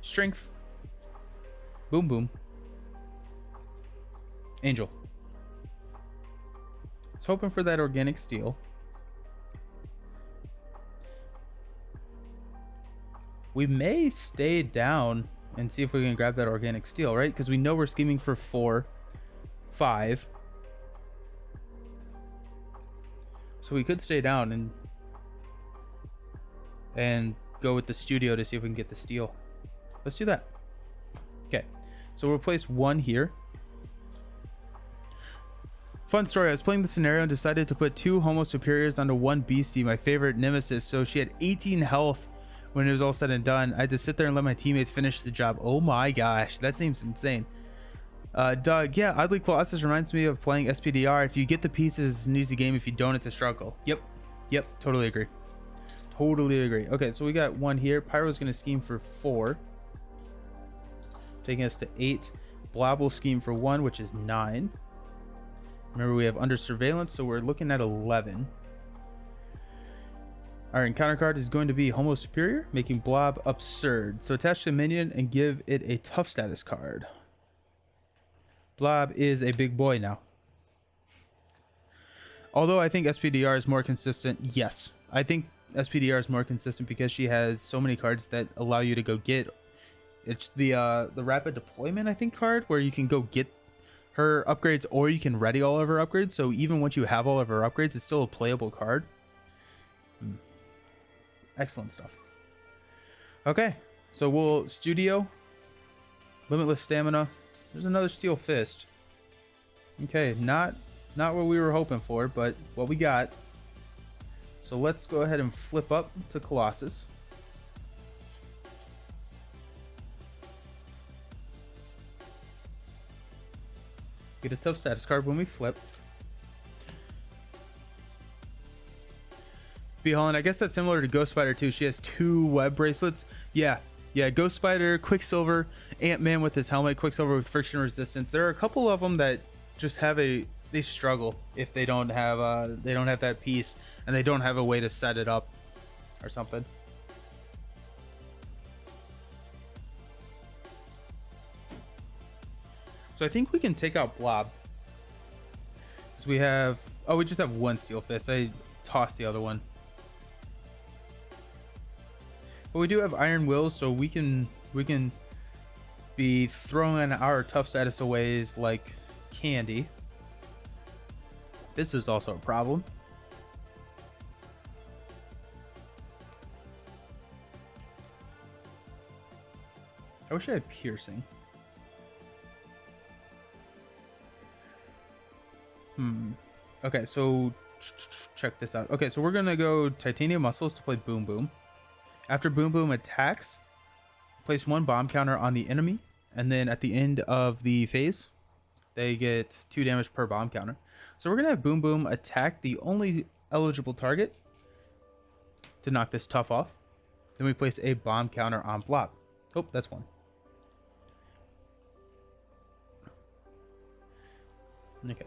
Strength. Boom Boom. Angel. It's hoping for that organic steel. We may stay down and see if we can grab that organic steel, right? Because we know we're scheming for 4, 5. So we could stay down and go with the studio to see if we can get the steel. Let's do that. Okay, so we'll place 1 here. Fun story, I was playing the scenario and decided to put 2 Homo Superiors onto 1 Beastie, my favorite nemesis, so she had 18 health when it was all said and done. I had to sit there and let my teammates finish the job. Oh my gosh, that seems insane. Doug, yeah, Oddly Colossus reminds me of playing SPDR. If you get the pieces, it's an easy game. If you don't, it's a struggle. Yep, totally agree. Totally agree. Okay, so we got 1 here. Pyro's going to scheme for 4, taking us to 8. Blob will scheme for 1, which is 9. Remember, we have under surveillance, so we're looking at 11. Our encounter card is going to be Homo Superior, making Blob absurd. So attach to a minion and give it a tough status card. Blob is a big boy now. Although I think SPDR is more consistent, yes. I think SPDR is more consistent because she has so many cards that allow you to go get. It's the rapid deployment, I think, card where you can go get her upgrades, or you can ready all of her upgrades. So even once you have all of her upgrades, it's still a playable card. Excellent stuff. Okay, so we'll studio, limitless stamina. There's another Steel Fist. Okay, not what we were hoping for, but what we got. So let's go ahead and flip up to Colossus. Get a tough status card when we flip. Beholland, I guess that's similar to Ghost Spider too. She has 2 web bracelets. Yeah, Ghost Spider, Quicksilver, Ant-Man with his helmet, Quicksilver with friction resistance. There are a couple of them that just have they struggle if they don't have that piece and they don't have a way to set it up or something. So I think we can take out Blob. Because we have... Oh, we just have 1 Steel Fist. I tossed the other one. But we do have Iron Will, so we can be throwing our tough status aways like candy. This is also a problem. I wish I had piercing. Okay, so check this out. Okay, so we're gonna go Titanium Muscles to play Boom Boom. After Boom Boom attacks, place 1 bomb counter on the enemy, and then at the end of the phase, they get 2 damage per bomb counter. So we're gonna have Boom Boom attack the only eligible target to knock this tough off. Then we place a bomb counter on Blob. Oh, that's 1. Okay.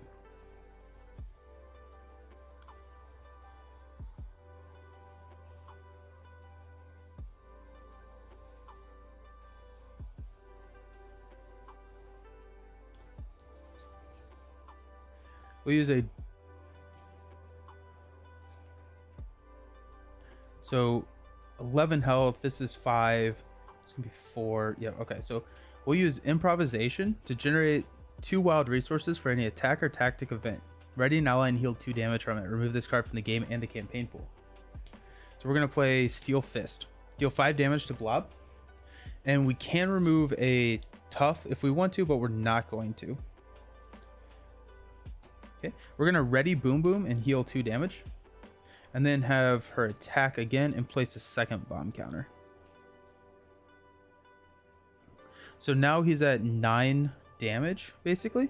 We'll use a... So 11 health. This is 5. It's gonna be 4. Yeah, okay. So we'll use improvisation to generate 2 wild resources for any attack or tactic event. Ready an ally and heal 2 damage from it. Remove this card from the game and the campaign pool. So we're gonna play Steel Fist. Deal 5 damage to Blob. And we can remove a tough if we want to, but we're not going to. Okay, we're gonna ready Boom Boom and heal 2 damage, and then have her attack again and place a 2nd bomb counter. So now he's at 9 damage, basically.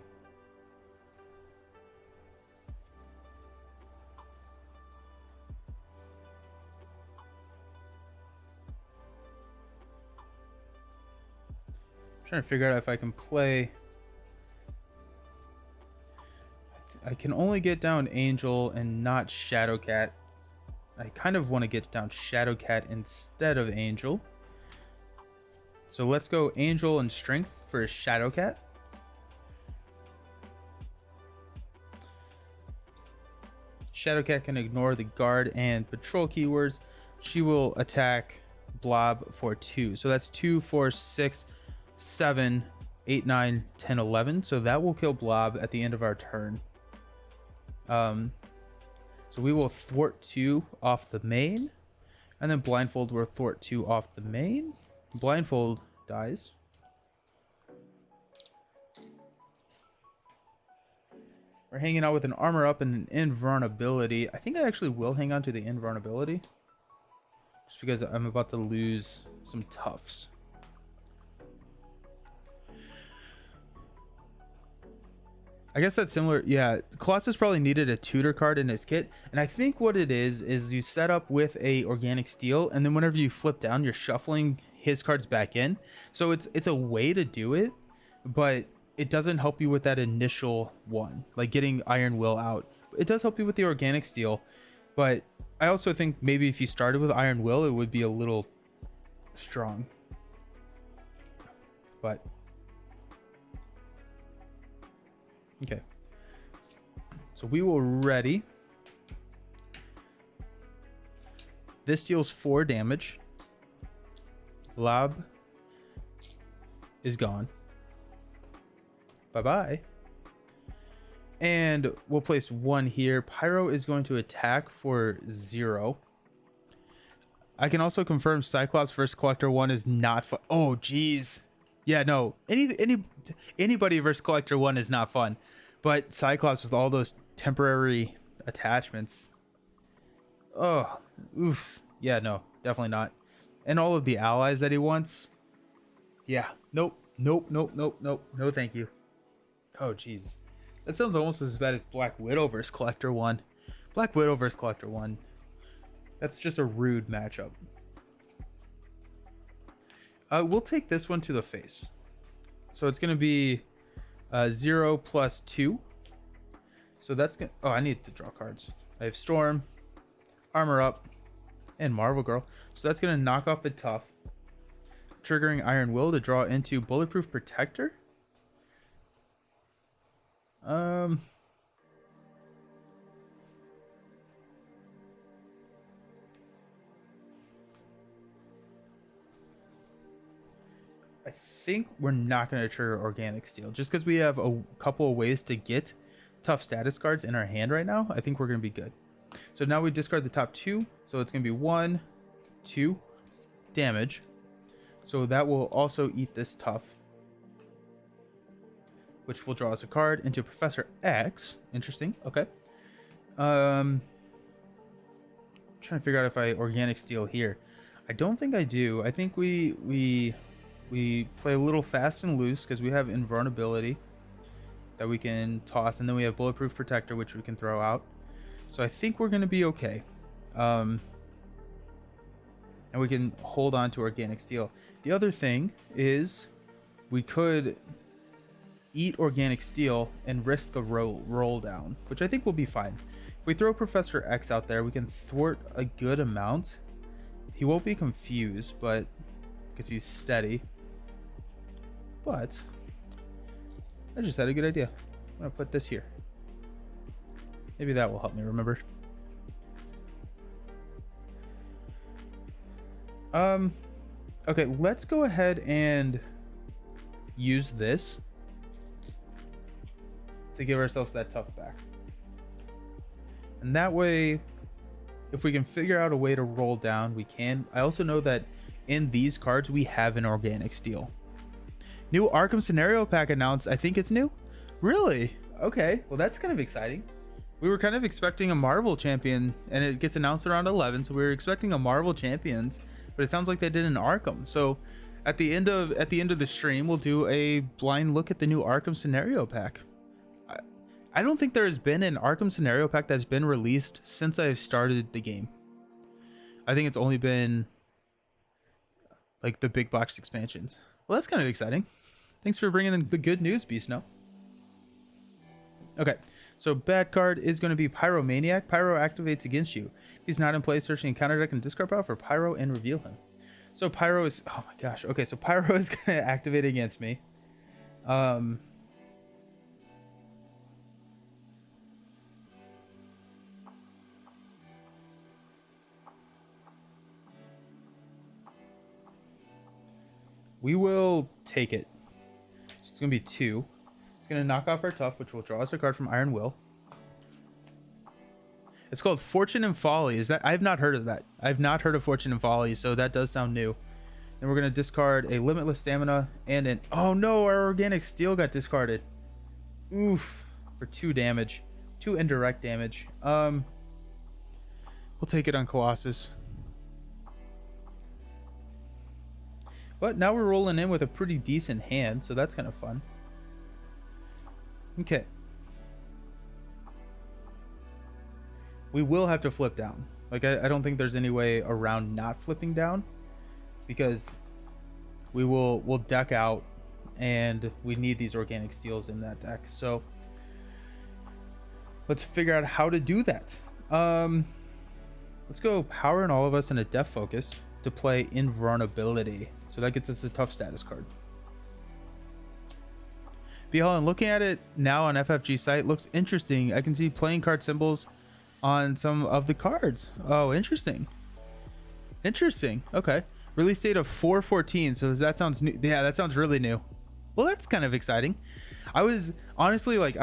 trying to figure out if I can play. I can only get down Angel and not Shadowcat. I kind of want to get down Shadowcat instead of Angel. So let's go Angel and Strength for Shadowcat. Shadowcat can ignore the guard and patrol keywords. She will attack Blob for 2. So that's 2, 4, 6, 7, 8, 9, 10, 11. So that will kill Blob at the end of our turn. So we will thwart 2 off the main. And then Blindfold will thwart 2 off the main. Blindfold dies. We're hanging out with an armor up and an invulnerability. I think I actually will hang on to the invulnerability, just because I'm about to lose some toughs. I guess that's similar. Yeah, Colossus probably needed a tutor card in his kit, and I think what it is you set up with a organic steel, and then whenever you flip down, you're shuffling his cards back in. So it's a way to do it, but it doesn't help you with that initial one, like getting Iron Will out. It does help you with the organic steel, but I also think maybe if you started with Iron Will, it would be a little strong. But okay, so we will ready. This deals 4 damage. Blob is gone. Bye-bye. And we'll place 1 here. Pyro is going to attack for 0. I can also confirm Cyclops versus Collector 1 is not fun. Oh, geez. Yeah, no. Anybody versus Collector 1 is not fun. But Cyclops with all those temporary attachments. Oh, oof. Yeah, no. Definitely not. And all of the allies that he wants. Yeah. Nope. Nope. Nope. Nope. Nope. No, thank you. Oh, Jesus. That sounds almost as bad as Black Widow versus Collector 1. Black Widow versus Collector 1. That's just a rude matchup. We'll take this one to the face. So it's going to be 0 plus 2. So that's going to... Oh, I need to draw cards. I have Storm, Armor Up, and Marvel Girl. So that's going to knock off a Tough. Triggering Iron Will to draw into Bulletproof Protector. I think we're not going to trigger Organic Steel just because we have a couple of ways to get tough status cards in our hand right now. I think we're going to be good. So now we discard the top 2. So it's going to be 1, 2 damage. So that will also eat this Tough, which will draw us a card into Professor X. Interesting. Okay. Trying to figure out if I Organic Steel here. I don't think I do. I think we play a little fast and loose because we have Invulnerability that we can toss, and then we have Bulletproof Protector, which we can throw out. So I think we're going to be okay. And we can hold on to Organic Steel. The other thing is we could eat Organic Steel and risk a roll down, which I think will be fine. If we throw Professor X out there, we can thwart a good amount. He won't be confused, but because he's steady. But I just had a good idea. I'm gonna put this here. Maybe that will help me remember. Okay, let's go ahead and use this to give ourselves that Tough back. And that way, if we can figure out a way to roll down, we can. I also know that in these cards, we have an Organic Steel. New Arkham Scenario Pack announced. I think it's new. Really? Okay. Well, that's kind of exciting. We were kind of expecting a Marvel champion, and it gets announced around 11. So we were expecting a Marvel champions, but it sounds like they did an Arkham. So at the end of the stream, we'll do a blind look at the new Arkham Scenario Pack. I don't think there has been an Arkham Scenario Pack that's been released since I've started the game. I think it's only been like the big box expansions. Well, that's kind of exciting. Thanks for bringing in the good news, Beast Snow. Okay, so bad card is going to be Pyromaniac. Pyro activates against you. If he's not in play, search the encounter deck and discard pile for Pyro and reveal him. So Pyro is... Oh my gosh. Okay, so Pyro is going to activate against me. We will take it. So it's going to be 2. It's going to knock off our Tough, which will draw us a card from Iron Will. It's called Fortune and Folly. Is that... I've not heard of that. I've not heard of Fortune and Folly, so that does sound new. Then we're going to discard a Limitless Stamina and an... Oh no, our Organic Steel got discarded. Oof. For 2 damage. 2 indirect damage. We'll take it on Colossus. But now we're rolling in with a pretty decent hand, so that's kind of fun. Okay. We will have to flip down. Like, I don't think there's any way around not flipping down, because we'll deck out, and we need these Organic Steels in that deck. So let's figure out how to do that. Let's go Power in All of Us and a Death Focus to play Invulnerability. So that gets us a Tough status card. Behold, looking at it now on FFG site, looks interesting. I can see playing card symbols on some of the cards. Oh, interesting. Interesting. Okay. Release date of 4/14. So that sounds new. Yeah, that sounds really new. Well, that's kind of exciting. I was honestly like,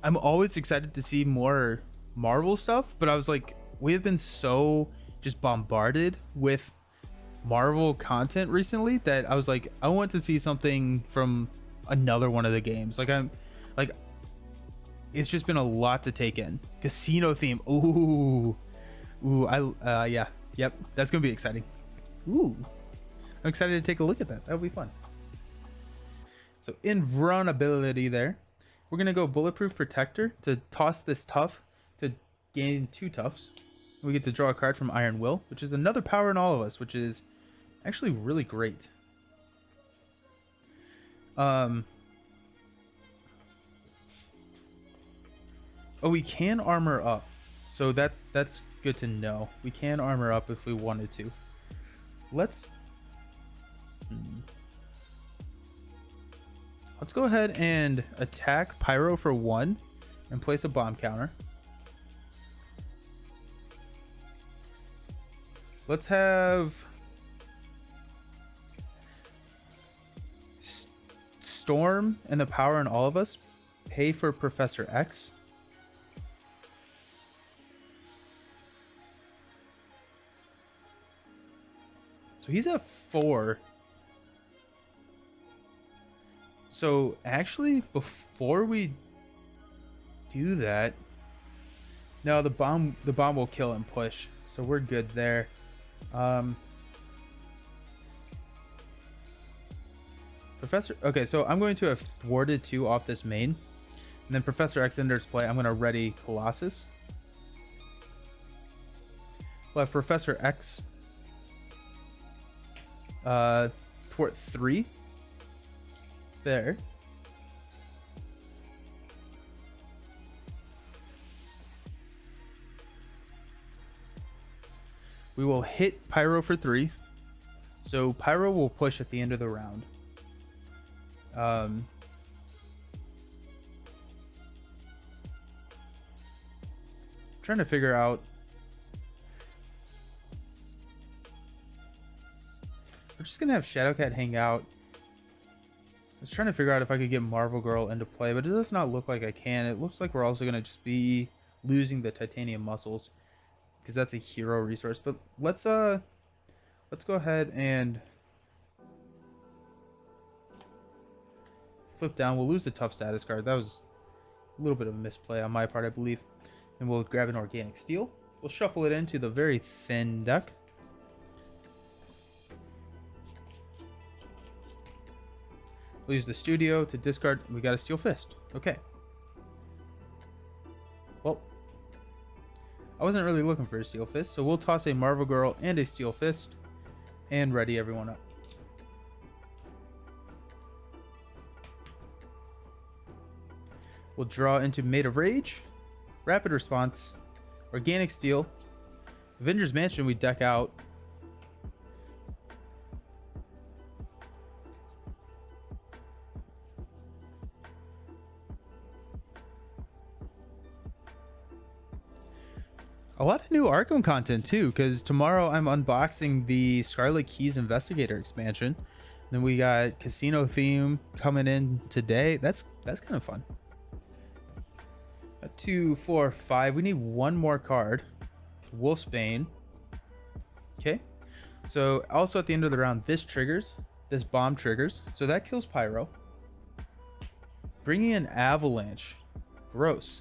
I'm always excited to see more Marvel stuff, but I was like, we have been so just bombarded with Marvel content recently that I was like, I want to see something from another one of the games. Like, it's just been a lot to take in. Casino theme. Ooh, yeah, yep, that's gonna be exciting. Ooh, I'm excited to take a look at that. That'll be fun. So Invulnerability there. We're gonna go Bulletproof Protector to toss this Tough to gain 2 Toughs. We get to draw a card from Iron Will, which is another Power in All of Us, which is actually really great. Oh, we can armor up, so that's good to know. We can armor up if we wanted to. Let's go ahead and attack Pyro for 1 and place a bomb counter. Let's have Storm and the Power in All of Us pay for Professor X. So he's at 4. So actually, before we do that, no, the bomb will kill and push. So we're good there. Professor. Okay, so I'm going to have thwarted 2 off this main, and then Professor X enters play. I'm going to ready Colossus. We'll have Professor X thwart 3 there. We will hit Pyro for 3, so Pyro will push at the end of the round. Trying to figure out. We're just gonna have Shadowcat hang out. I was trying to figure out if I could get Marvel Girl into play, but it does not look like I can. It looks like we're also gonna just be losing the Titanium Muscles, because that's a hero resource. But let's go ahead and flip down. We'll lose the Tough status card. That was a little bit of a misplay on my part, I believe. And we'll grab an Organic Steel. We'll shuffle it into the very thin deck. We'll use the Studio to discard. We got a Steel Fist. Okay. Well, I wasn't really looking for a Steel Fist, so we'll toss a Marvel Girl and a Steel Fist and ready everyone up. We'll draw into Made of Rage, Rapid Response, Organic Steel, Avengers Mansion we deck out. A lot of new Arkham content too, because tomorrow I'm unboxing the Scarlet Keys Investigator expansion. Then we got Casino Theme coming in today. That's kind of fun. 2, 4, 5. We need one more card. Wolfsbane. Okay. So also at the end of the round, this bomb triggers. So that kills Pyro. Bringing in Avalanche. Gross.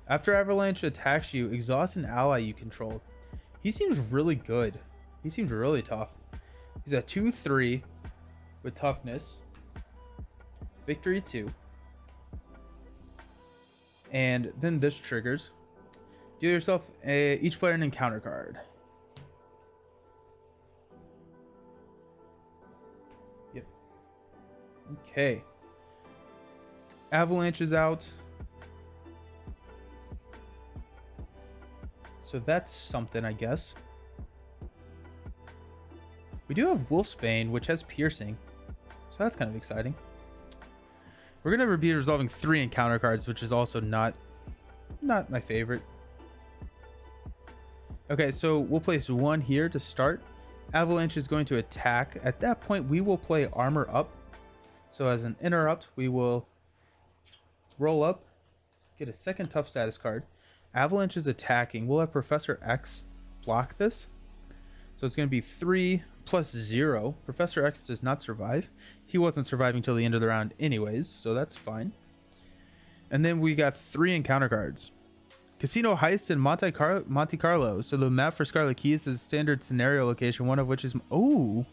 After Avalanche attacks you, exhaust an ally you control. He seems really good. He seems really tough. He's at 2/3 with toughness. Victory 2. And then this triggers. Deal yourself each player an encounter card. Yep. Okay. Avalanche is out. So that's something, I guess. We do have Wolfsbane, which has piercing. So that's kind of exciting. We're going to be resolving 3 encounter cards, which is also not my favorite. Okay, so we'll place 1 here to start. Avalanche is going to attack. At that point, we will play Armor Up. So as an interrupt, we will roll up, get a second tough status card. Avalanche is attacking. We'll have Professor X block this. So it's going to be 3 plus 0. Professor X does not survive. He wasn't surviving till the end of the round anyways, so that's fine. And then we got 3 encounter cards. Casino Heist and Monte Carlo. So the map for Scarlet Keys is a standard scenario location, one of which is... Oh,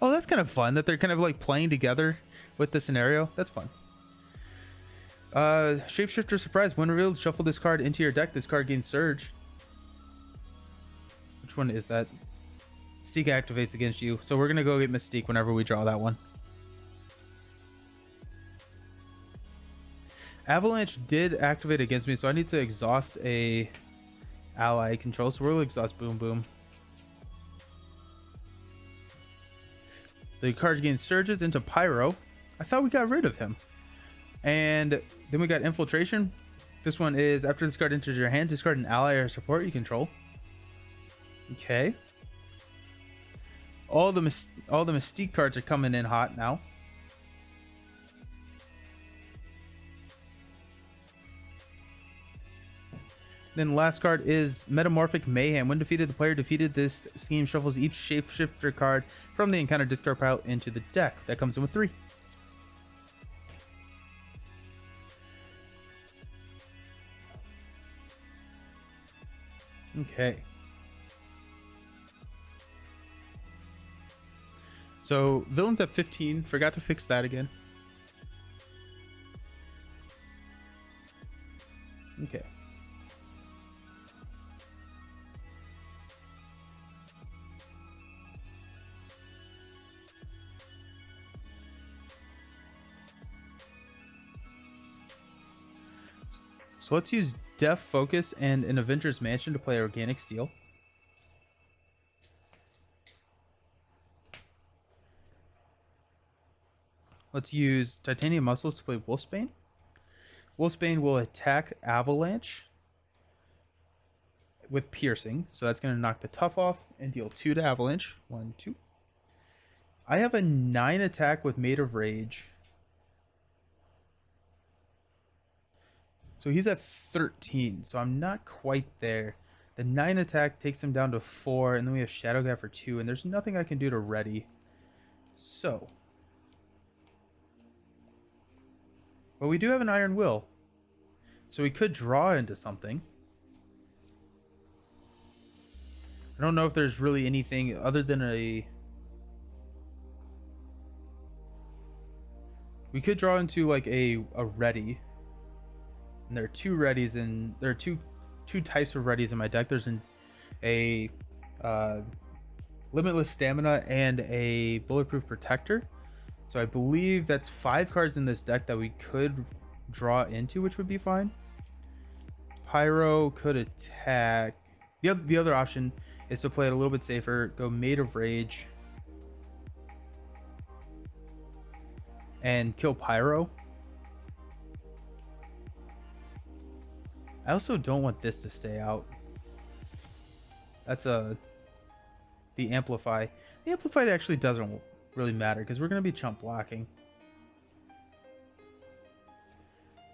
that's kind of fun that they're kind of like playing together with the scenario. That's fun. Shapeshifter Surprise. When revealed, shuffle this card into your deck. This card gains Surge. Which one is that? Mystique activates against you. So we're going to go get Mystique whenever we draw that one. Avalanche did activate against me, so I need to exhaust a ally control. So we'll exhaust Boom Boom. The card gains Surges into Pyro. I thought we got rid of him. And then we got Infiltration. This one is after this card enters your hand, discard an ally or support you control. Okay. All the Mystique cards are coming in hot now. Then last card is Metamorphic Mayhem. When defeated, the player defeated this scheme shuffles each shapeshifter card from the encounter discard pile into the deck. That comes in with 3. Okay. So villains at 15. Forgot to fix that again. Okay. So let's use Def Focus and an Avengers Mansion to play Organic Steel. Let's use Titanium Muscles to play Wolfsbane. Wolfsbane will attack Avalanche with Piercing. So that's going to knock the tough off and deal 2 to Avalanche. 1, 2. I have a 9 attack with Made of Rage. So he's at 13, so I'm not quite there. The 9 attack takes him down to 4, and then we have Shadow Guy for 2, and there's nothing I can do to ready. So. But we do have an Iron Will. So we could draw into something. I don't know if there's really anything other than a... We could draw into like a ready. And there are 2 readies and there are two types of readies in my deck. There's a Limitless Stamina and a Bulletproof Protector. So I believe that's 5 cards in this deck that we could draw into, which would be fine. Pyro could attack. The other option is to play it a little bit safer. Go Made of Rage and kill Pyro. I also don't want this to stay out. That's the Amplify. The Amplify actually doesn't really matter because we're going to be chump blocking.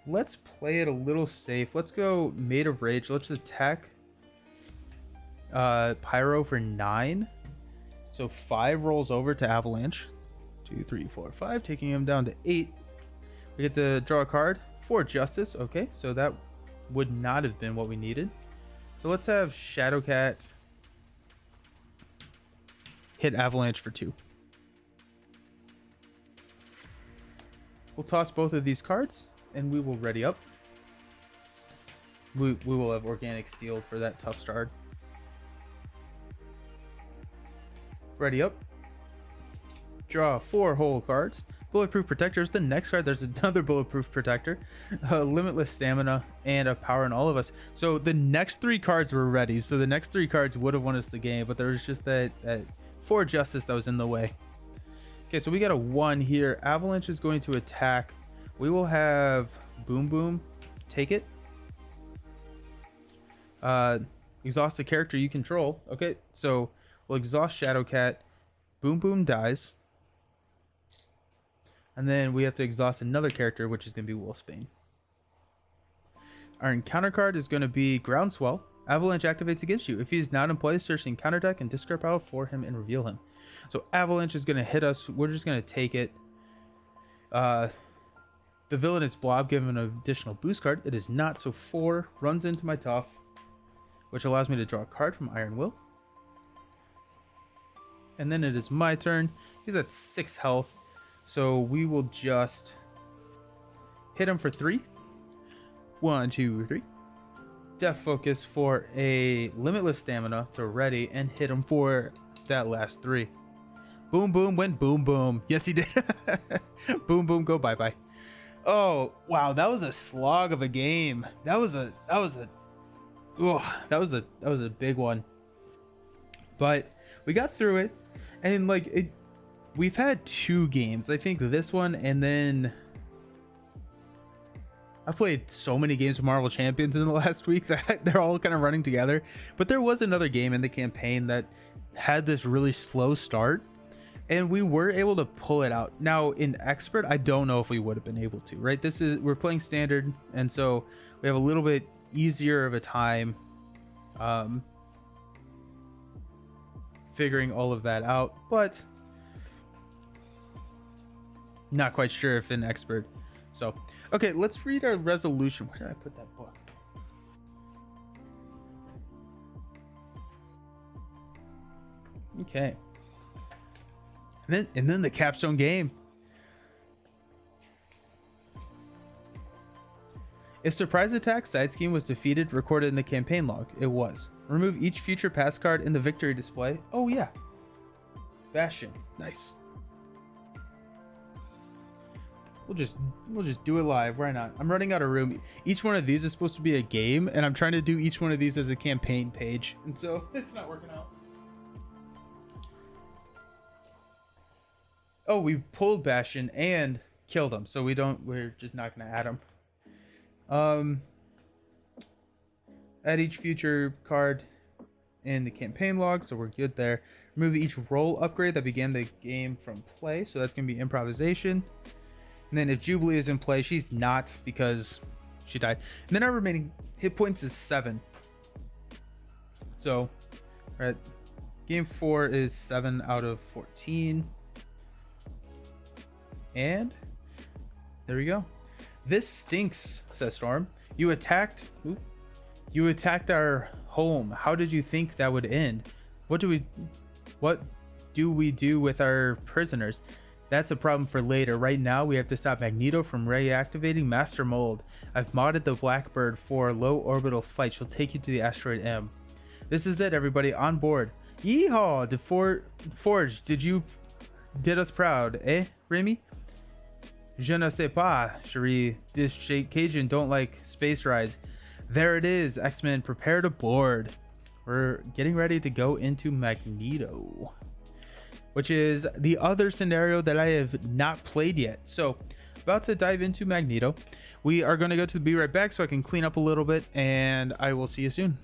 Let's play it a little safe. Let's go Made of Rage. Let's attack Pyro for 9. So 5 rolls over to Avalanche. 2, 3, 4, 5, taking him down to 8. We get to draw a card for Justice. Okay, so that would not have been what we needed. So let's have Shadowcat hit Avalanche for 2. We'll toss both of these cards and we will ready up. We will have Organic Steel for that tough start. Ready up. Draw 4 whole cards. Bulletproof Protector is the next card. There's another Bulletproof Protector, Limitless Stamina, and a Power in All of Us. So the next 3 cards were ready. So the next 3 cards would have won us the game, but there was just that 4 Justice that was in the way. Okay, so we got a 1 here. Avalanche is going to attack. We will have Boom Boom take it. Exhaust the character you control. Okay, so we'll exhaust Shadowcat. Boom Boom dies. And then we have to exhaust another character, which is going to be Wolfsbane. Our encounter card is going to be Groundswell. Avalanche activates against you. If he is not in play, search the encounter deck and discard power for him and reveal him. So Avalanche is going to hit us. We're just going to take it. The Villainous Blob given an additional boost card. It is not, so 4 runs into my Tough, which allows me to draw a card from Iron Will. And then it is my turn. He's at 6 health. So we will just hit him for 3. 1, 2, 3. Death Focus for a Limitless Stamina to ready and hit him for that last 3. Boom Boom went Boom Boom. Yes, he did. Boom Boom go bye-bye. Oh, wow, that was a slog of a game. That was a big one. But we got through it, and we've had 2 games. I think this one, and then I've played so many games with Marvel Champions in the last week that they're all kind of running together. But there was another game in the campaign that had this really slow start, and we were able to pull it out. Now in Expert, I don't know if we would have been able to, right? We're playing Standard, and so we have a little bit easier of a time figuring all of that out, but not quite sure if in Expert. So, okay, let's read our resolution. Where did I put that book? Okay. And then the capstone game. If Surprise Attack Side Scheme was defeated, recorded in the campaign log. It was. Remove each future pass card in the victory display. Oh yeah. Bastion. Nice. We'll just do it live. Why not? I'm running out of room. Each one of these is supposed to be a game, and I'm trying to do each one of these as a campaign page, and so it's not working out. Oh, we pulled Bastion and killed him, so we're just not gonna add him. Add each future card in the campaign log, so we're good there. Remove each role upgrade that began the game from play, so that's gonna be improvisation. And then if Jubilee is in play, she's not because she died. And then our remaining hit points is 7. So, right, game 4 is 7 out of 14. And there we go. This stinks, says Storm. You attacked our home. How did you think that would end? What do we do with our prisoners? That's a problem for later. Right now, we have to stop Magneto from reactivating Master Mold. I've modded the Blackbird for low orbital flight. She'll take you to the asteroid M. This is it, everybody. On board. Yeehaw! Forge, did us proud, eh, Remy? Je ne sais pas, Cherie. This Cajun don't like space rides. There it is. X-Men, prepare to board. We're getting ready to go into Magneto, which is the other scenario that I have not played yet. So about to dive into Magneto. We are going to go to the Be Right Back so I can clean up a little bit, and I will see you soon.